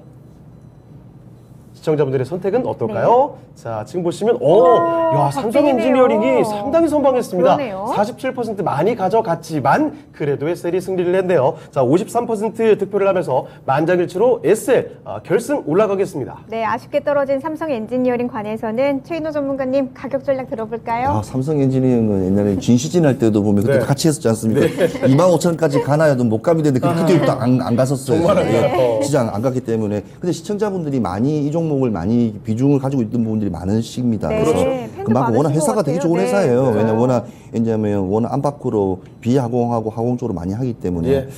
시청자분들의 선택은 어떨까요? 자, 지금 보시면, 야, 삼성 박빙이네요. 엔지니어링이 상당히 선방했습니다. 그러네요. 47% 많이 가져갔지만, 그래도 SL이 승리를 했네요. 자, 53% 득표를 하면서 만장일치로 SL 결승 올라가겠습니다. 네, 아쉽게 떨어진 삼성 엔지니어링 관해서는 최인호 전문가님 가격 전략 들어볼까요? 삼성 엔지니어링은 옛날에 진시진 할 때도 보면 그때 네. 같이 했었지 않습니까? 25,000원까지 가나요도 못 가면 되는데 그때부터 안 갔었어요. 정말 안 예. 가요. 시장 안 갔기 때문에. 근데 시청자분들이 많이 이 종목을 많이 비중을 가지고 있던 분들이 많으십니다. 네, 그래서 팬도 그만큼 워낙 많으신 것 회사가 되게 같아요. 좋은 네, 회사예요. 맞아요. 왜냐면 워낙 안팎으로 비하공하고 하공 쪽으로 많이 하기 때문에. 예.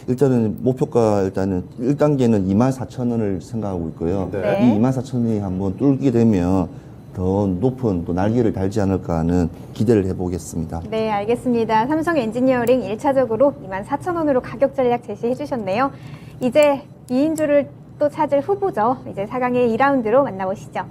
일단은 목표가 일단은 1단계는 24,000원을 생각하고 있고요. 네. 이 24,000원이 한번 뚫게 되면 더 높은 또 날개를 달지 않을까 하는 기대를 해보겠습니다. 네, 알겠습니다. 삼성 엔지니어링 1차적으로 24,000원으로 가격 전략 제시해 주셨네요. 이제 2인주를 또 찾을 후보죠. 이제 4강의 2라운드로 만나보시죠.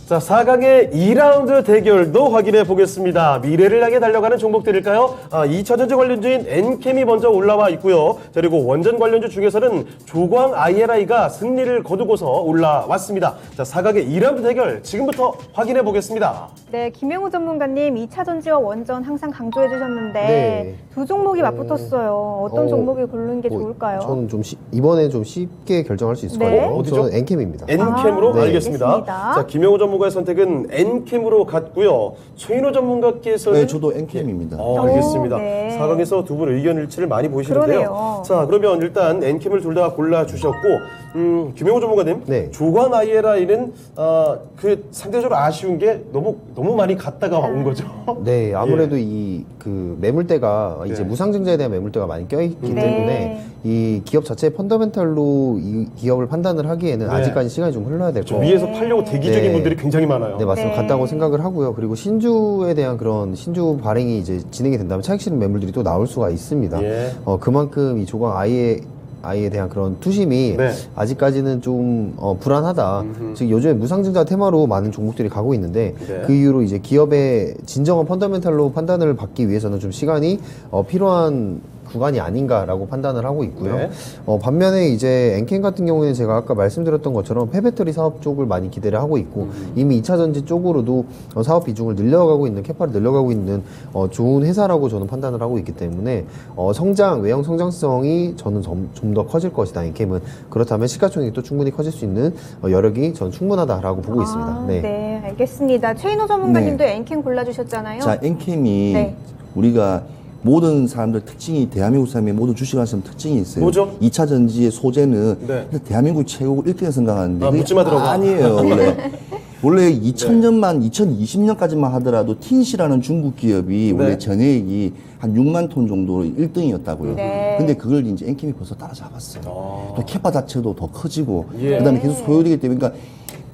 자, 4강의 2라운드 대결도 확인해 보겠습니다. 미래를 향해 달려가는 종목들일까요? 2차전지 관련주인 엔캠이 먼저 올라와 있고요. 자, 그리고 원전 관련주 중에서는 조광 ILI가 승리를 거두고서 올라왔습니다. 자, 4강의 2라운드 대결 지금부터 확인해 보겠습니다. 네, 김영우 전문가님 2차전지와 원전 항상 강조해 주셨는데 네. 두 종목이 맞붙었어요. 어떤 종목을 고르는 게 뭐, 좋을까요? 저는 좀 이번에 좀 쉽게 결정할 수 있을 것 네. 같아요. 어디죠? 저는 엔캠입니다. 엔캠으로 네. 알겠습니다. 알겠습니다. 자, 김영호 전문가의 선택은 엔캠으로 갔고요. 최인호 전문가께서는 네, 저도 NK입니다. 알겠습니다. 네. 4강에서 두 분 의견 일치를 많이 보이시는데요. 그러네요. 자, 그러면 일단 엔캠을 둘 다 골라주셨고, 김영호 전문가님, 네. 조광 ILI는 그 상대적으로 아쉬운 게 너무 많이 갔다가 온 거죠. 네, 아무래도 이 그 매물대가 이제 네. 무상증자에 대한 매물대가 많이 껴있기 네. 때문에 이 기업 자체의 펀더멘탈로 이 기업을 판단을 하기에는 네. 아직까지 시간이 좀 흘러야 될 좀 거예요. 위에서 팔려고 대기적인 네. 분들이 굉장히 많아요. 네, 맞습니다. 네. 같다고 생각을 하고요. 그리고 신주에 대한 그런 신주 발행이 이제 진행이 된다면 차익 실현 매물들이 또 나올 수가 있습니다. 예. 그만큼 이 조광 아이에 대한 그런 투심이 네. 아직까지는 좀 불안하다. 즉 요즘에 무상증자 테마로 많은 종목들이 가고 있는데 네. 그 이후로 이제 기업의 진정한 펀더멘탈로 판단을 받기 위해서는 좀 시간이 필요한 구간이 아닌가라고 판단을 하고 있고요. 네. 반면에 이제 엔캠 같은 경우에는 제가 아까 말씀드렸던 것처럼 폐배터리 사업 쪽을 많이 기대를 하고 있고 이미 2차 전지 쪽으로도 사업 비중을 늘려가고 있는 캐파를 늘려가고 있는 좋은 회사라고 저는 판단을 하고 있기 때문에 외형 성장성이 저는 좀 더 커질 것이다. 엔캠은 그렇다면 시가총액이 또 충분히 커질 수 있는 여력이 저는 충분하다라고 보고 있습니다. 네, 알겠습니다. 최인호 전문가님도 엔캠 골라주셨잖아요. 자, NK이 네. 우리가 모든 사람들 특징이 대한민국 사람의 모든 주식하는 사람 특징이 있어요. 뭐죠? 2차 전지의 소재는 네. 대한민국 최고 1등에 생각하는데 그게 묻지마 들어가. 아니에요. 원래 2020년까지만 하더라도 틴시라는 중국 기업이 원래 전해액이 한 6만 톤 정도로 1등이었다고요. 네. 근데 그걸 이제 엔캠이 벌써 따라잡았어요. 또 캐파 자체도 더 커지고 예. 그다음에 계속 소요되기 때문에 그러니까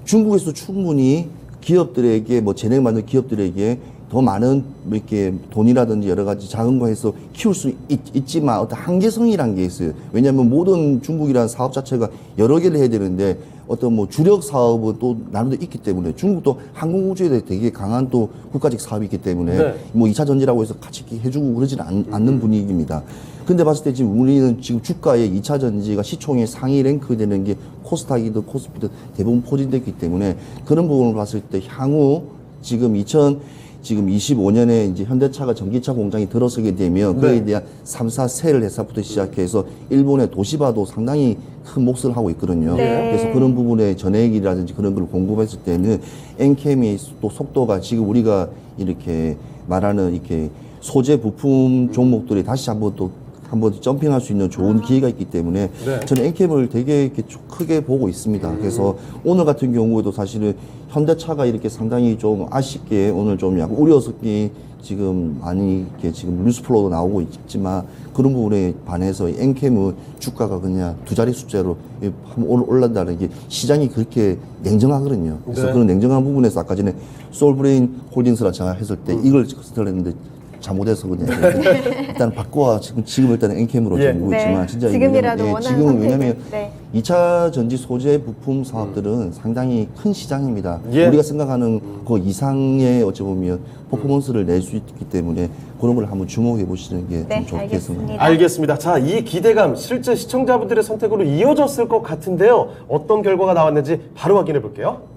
중국에서 충분히 기업들에게 뭐 재능 만든 기업들에게 더 많은 이렇게 돈이라든지 여러 가지 작은 거 해서 키울 수 있지만 어떤 한계성이란 게 있어요. 왜냐하면 모든 중국이라는 사업 자체가 여러 개를 해야 되는데 어떤 뭐 주력 사업은 또 나름대로 있기 때문에 중국도 항공우주에 대해 되게 강한 또 국가적 사업이 있기 때문에 네. 뭐 2차 전지라고 해서 같이 이렇게 해주고 그러지는 않는 분위기입니다. 근데 봤을 때 지금 우리는 지금 주가의 2차 전지가 시총의 상위 랭크되는 게 코스닥이든 코스피든 대부분 포진됐기 때문에 그런 부분을 봤을 때 향후 지금 25년에 이제 현대차가 전기차 공장이 들어서게 되면 그에 대한 3사 셀 회사부터 시작해서 일본의 도시바도 상당히 큰 몫을 하고 있거든요. 네. 그래서 그런 부분에 전액이라든지 그런 걸 공급했을 때는 엔캠의 또 속도가 지금 우리가 이렇게 말하는 이렇게 소재 부품 종목들이 다시 한번 점핑할 수 있는 좋은 기회가 있기 때문에 네. 저는 엔캠을 되게 이렇게 크게 보고 있습니다. 그래서 오늘 같은 경우에도 사실은 현대차가 이렇게 상당히 좀 아쉽게 오늘 좀 약간 우려 섞인 지금 많이 이렇게 지금 뉴스플로도 나오고 있지만 그런 부분에 반해서 엔캠은 주가가 그냥 두 자리 숫자로 올라간다는 게 시장이 그렇게 냉정하거든요. 그래서 네. 그런 냉정한 부분에서 아까 전에 솔브레인 홀딩스라 제가 했을 때 이걸 했는데 잘못해서 그냥 일단 바꿔 지금 일단 엔캠으로 예. 보고 네. 있지만 진짜 지금이라도 왜냐면, 원하는 지금 선택은. 왜냐면 네. 2차 전지 소재 부품 사업들은 상당히 큰 시장입니다. 예. 우리가 생각하는 그 이상의 어찌 보면 퍼포먼스를 낼 수 있기 때문에 그런 걸 한번 주목해 보시는 게 좀 네, 좋겠습니다. 알겠습니다. 알겠습니다. 자, 이 기대감 실제 시청자분들의 선택으로 이어졌을 것 같은데요. 어떤 결과가 나왔는지 바로 확인해 볼게요.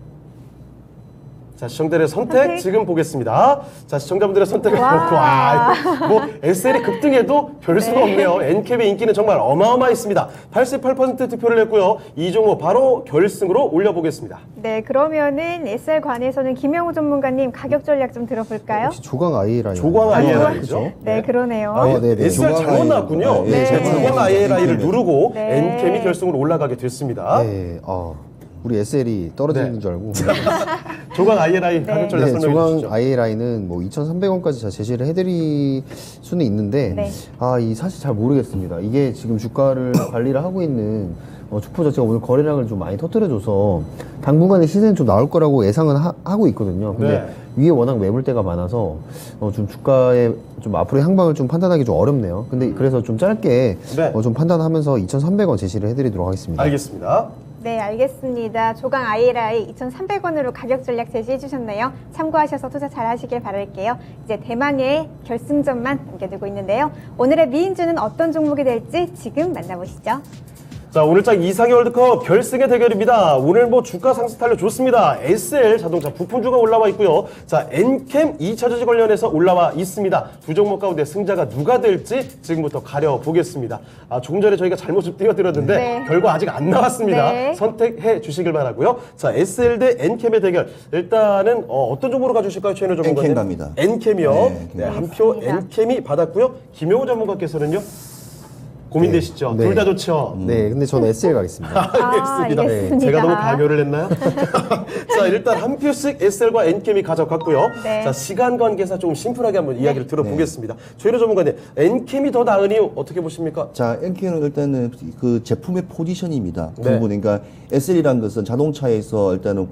자, 시청자들의 선택 지금 보겠습니다. 자, 시청자분들의 선택을 놓고 뭐 SL이 급등해도 별 수가 없네요. 엔캡의 인기는 정말 어마어마했습니다. 88% 투표를 했고요. 이 종목 바로 결승으로 올려보겠습니다. 네, 그러면은 SR 관에서는 김영우 전문가님 가격 전략 좀 들어볼까요? 혹시 조광 ILI 조광 ILI죠. 네, 그러네요. 네네. SR 잘못 나왔군요. 네, 제가 조광 조광 ILI를 누르고 네. 엔캠이 결승으로 올라가게 됐습니다. 네, 우리 SL이 떨어지는 네. 줄 알고. 조각 ILI 가격 전략 네, 설명해 조강 주시죠. ILI는 뭐 2,300원까지 제시를 해드릴 수는 있는데, 네. 이 사실 잘 모르겠습니다. 이게 지금 주가를 관리를 하고 있는 주포 자체가 오늘 거래량을 좀 많이 터뜨려줘서 당분간에 시세는 좀 나올 거라고 예상은 하고 있거든요. 근데 네. 위에 워낙 매물대가 많아서 좀 주가의 좀 앞으로의 향방을 좀 판단하기 좀 어렵네요. 근데 그래서 좀 짧게 네. 좀 판단하면서 2,300원 제시를 해드리도록 하겠습니다. 알겠습니다. 네, 알겠습니다. 조강 ILI 2,300원으로 가격 전략 제시해 주셨네요. 참고하셔서 투자 잘 하시길 바랄게요. 이제 대망의 결승전만 남겨두고 있는데요. 오늘의 미인주는 어떤 종목이 될지 지금 만나보시죠. 자, 오늘장 이상의 월드컵 결승의 대결입니다. 오늘 뭐 주가 상승 탄력 좋습니다. SL 자동차 부품주가 올라와 있고요. 자, 엔캠 2차전지 관련해서 올라와 있습니다. 두 종목 가운데 승자가 누가 될지 지금부터 가려보겠습니다. 조금 전에 저희가 잘못 띄워드렸는데 네. 결과 아직 안 나왔습니다. 네. 선택해 주시길 바라고요. 자, SL 대 엔캠의 대결. 일단은 어떤 종목으로 가주실까요, 최인호 전문가님? 엔캠 갑니다. 엔캠이요. 네, 네, 한 표 알겠습니다. 엔캠이 받았고요. 김용호 전문가께서는요. 고민되시죠? 네. 둘 다 좋죠? 네, 근데 저는 SL 가겠습니다. 알겠습니다. 알겠습니다. 제가 너무 강요를 했나요? 자, 일단 한 표씩 SL과 엔캠이 가져갔고요. 네. 자, 시간 관계상 조금 심플하게 한번 이야기를 들어보겠습니다. 조현우 전문가님, 엔캠이 더 나은 이유 어떻게 보십니까? 자, 엔케는 일단은 그 제품의 포지션입니다. 네. 부분. 그러니까 SL이라는 것은 자동차에서 일단은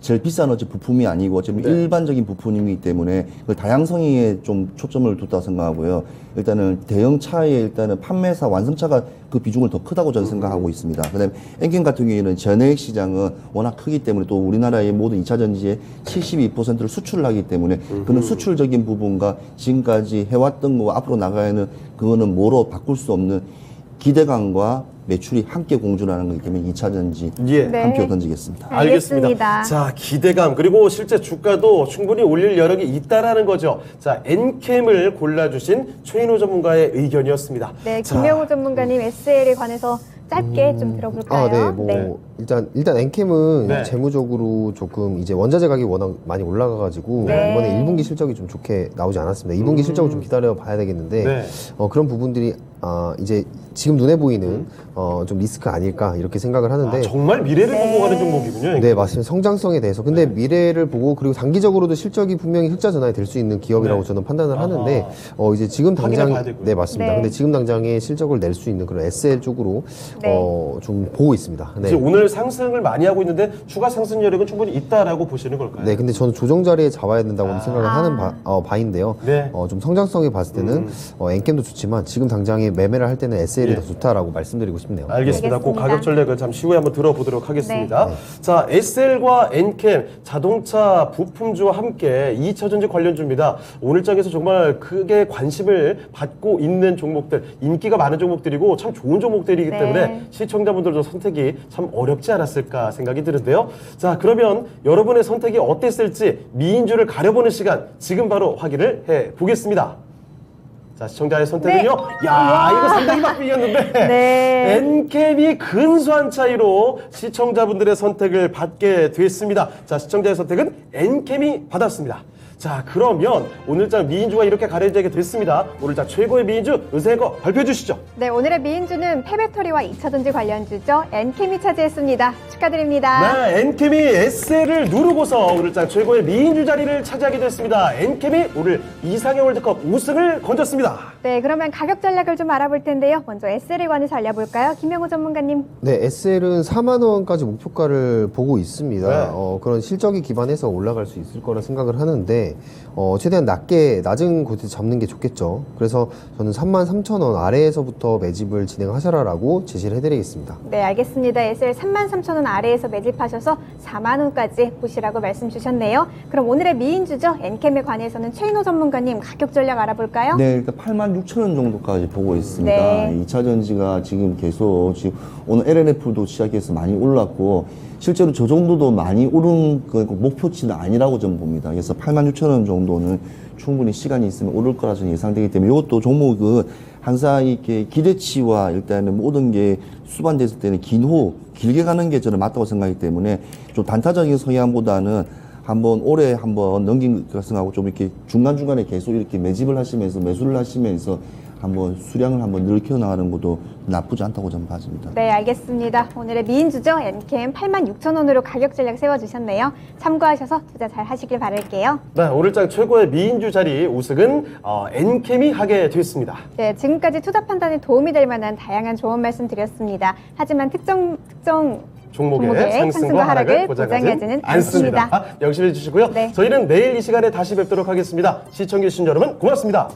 제일 비싼 부품이 아니고 어차피 네. 일반적인 부품이기 때문에 그 다양성에 좀 초점을 뒀다고 생각하고요. 일단은 대형차의 일단은 판매사 완성차가 그 비중을 더 크다고 저는 생각하고 있습니다. 그다음에 엔캠 같은 경우에는 전해액 시장은 워낙 크기 때문에 또 우리나라의 모든 2차 전지의 72%를 수출을 하기 때문에 그런 수출적인 부분과 지금까지 해왔던 거 앞으로 나가야는 그거는 뭐로 바꿀 수 없는 기대감과 매출이 함께 공존하는 거기 때문에 2차 전지 예. 네. 한 표 던지겠습니다. 알겠습니다. 자, 기대감 그리고 실제 주가도 충분히 올릴 여력이 있다라는 거죠. 자, 엔캠을 골라주신 최인호 전문가의 의견이었습니다. 네, 자, 김명호 전문가님 SL에 관해서 짧게 좀 들어볼까요? 네, 뭐 일단 엔캠은 네. 재무적으로 조금 이제 원자재 가격이 워낙 많이 올라가가지고 네. 이번에 1분기 실적이 좀 좋게 나오지 않았습니다. 2분기 실적을 좀 기다려 봐야 되겠는데 네. 그런 부분들이 이제 지금 눈에 보이는 좀 리스크 아닐까 이렇게 생각을 하는데 정말 미래를 보고 가는 종목이군요. 네, 맞습니다. 성장성에 대해서. 근데 미래를 보고 그리고 단기적으로도 실적이 분명히 흑자 전환이 될 수 있는 기업이라고 네. 저는 판단을 아하. 하는데 이제 지금 확인해 당장 봐야 되고요. 네, 맞습니다. 네. 근데 지금 당장에 실적을 낼 수 있는 그런 SL 쪽으로 네. 좀 보고 있습니다. 네. 이제 오늘 상승을 많이 하고 있는데 추가 상승 여력은 충분히 있다라고 보시는 걸까요? 네, 근데 저는 조정 자리에 잡아야 된다고 생각을 하는 바인데요. 네. 좀 성장성에 봤을 때는 엔캠도 좋지만 지금 당장에 매매를 할 때는 SL이 예. 더 좋다라고 말씀드리고 싶네요. 알겠습니다. 그 알겠습니다. 가격 전략을 잠시 후에 한번 들어보도록 하겠습니다. 네. 자, SL과 엔캠 자동차 부품주와 함께 2차전지 관련주입니다. 오늘 장에서 정말 크게 관심을 받고 있는 종목들, 인기가 많은 종목들이고 참 좋은 종목들이기 네. 때문에 시청자분들도 선택이 참 어렵지 않았을까 생각이 드는데요. 자, 그러면 여러분의 선택이 어땠을지 미인주를 가려보는 시간 지금 바로 확인을 해 보겠습니다. 자, 시청자의 선택은요. 야, 이거 상당히 막 이겼는데. 네. 엔캠이 근소한 차이로 시청자분들의 선택을 받게 됐습니다. 자, 시청자의 선택은 엔캠이 받았습니다. 자, 그러면 오늘장 미인주가 이렇게 가려지게 됐습니다. 오늘장 최고의 미인주 의세거 발표해 주시죠. 네, 오늘의 미인주는 폐배터리와 2차전지 관련주죠. 엔캠이 차지했습니다. 축하드립니다. 네, 엔캠이 SL을 누르고서 오늘장 최고의 미인주 자리를 차지하게 됐습니다. 엔캠이 오늘 이상의 월드컵 우승을 건졌습니다. 네, 그러면 가격 전략을 좀 알아볼 텐데요. 먼저 SL에 관해서 알려볼까요? 김명호 전문가님. 네, SL은 4만 원까지 목표가를 보고 있습니다. 네. 그런 실적에 기반해서 올라갈 수 있을 거라 생각을 하는데 최대한 낮은 곳에 잡는 게 좋겠죠. 그래서 저는 33,000원 아래에서부터 매집을 진행하셔라라고 제시를 해드리겠습니다. 네, 알겠습니다. SL 33,000원 아래에서 매집하셔서 4만 원까지 보시라고 말씀 주셨네요. 그럼 오늘의 미인주죠. 엔캠에 관해서는 최인호 전문가님 가격 전략 알아볼까요? 네, 일단 86,000원 정도까지 보고 있습니다. 네. 2차 전지가 지금 오늘 LNF도 시작해서 많이 올랐고 실제로 저 정도도 많이 오른 그 목표치는 아니라고 저는 봅니다. 그래서 86,000원 정도는 충분히 시간이 있으면 오를 거라 저는 예상되기 때문에 이것도 종목은 항상 이렇게 기대치와 일단은 모든 게 수반됐을 때는 길게 가는 게 저는 맞다고 생각하기 때문에 좀 단타적인 성향보다는 올해 한번 넘긴 것하고 좀 이렇게 중간중간에 계속 이렇게 매집을 하시면서 매수를 하시면서 한번 수량을 한번 늘켜 나가는 것도 나쁘지 않다고 저는 봐집니다. 네, 알겠습니다. 오늘의 미인주죠. 엔캠 86,000원으로 가격 전략 세워주셨네요. 참고하셔서 투자 잘 하시길 바랄게요. 네, 오늘장 최고의 미인주 자리 우승은 엔캠이 하게 됐습니다. 네, 지금까지 투자 판단에 도움이 될 만한 다양한 조언 말씀드렸습니다. 하지만 특정 종목의 상승과 하락을 보장하지는 않습니다. 열심히 해주시고요. 네. 저희는 내일 이 시간에 다시 뵙도록 하겠습니다. 시청해주신 여러분 고맙습니다.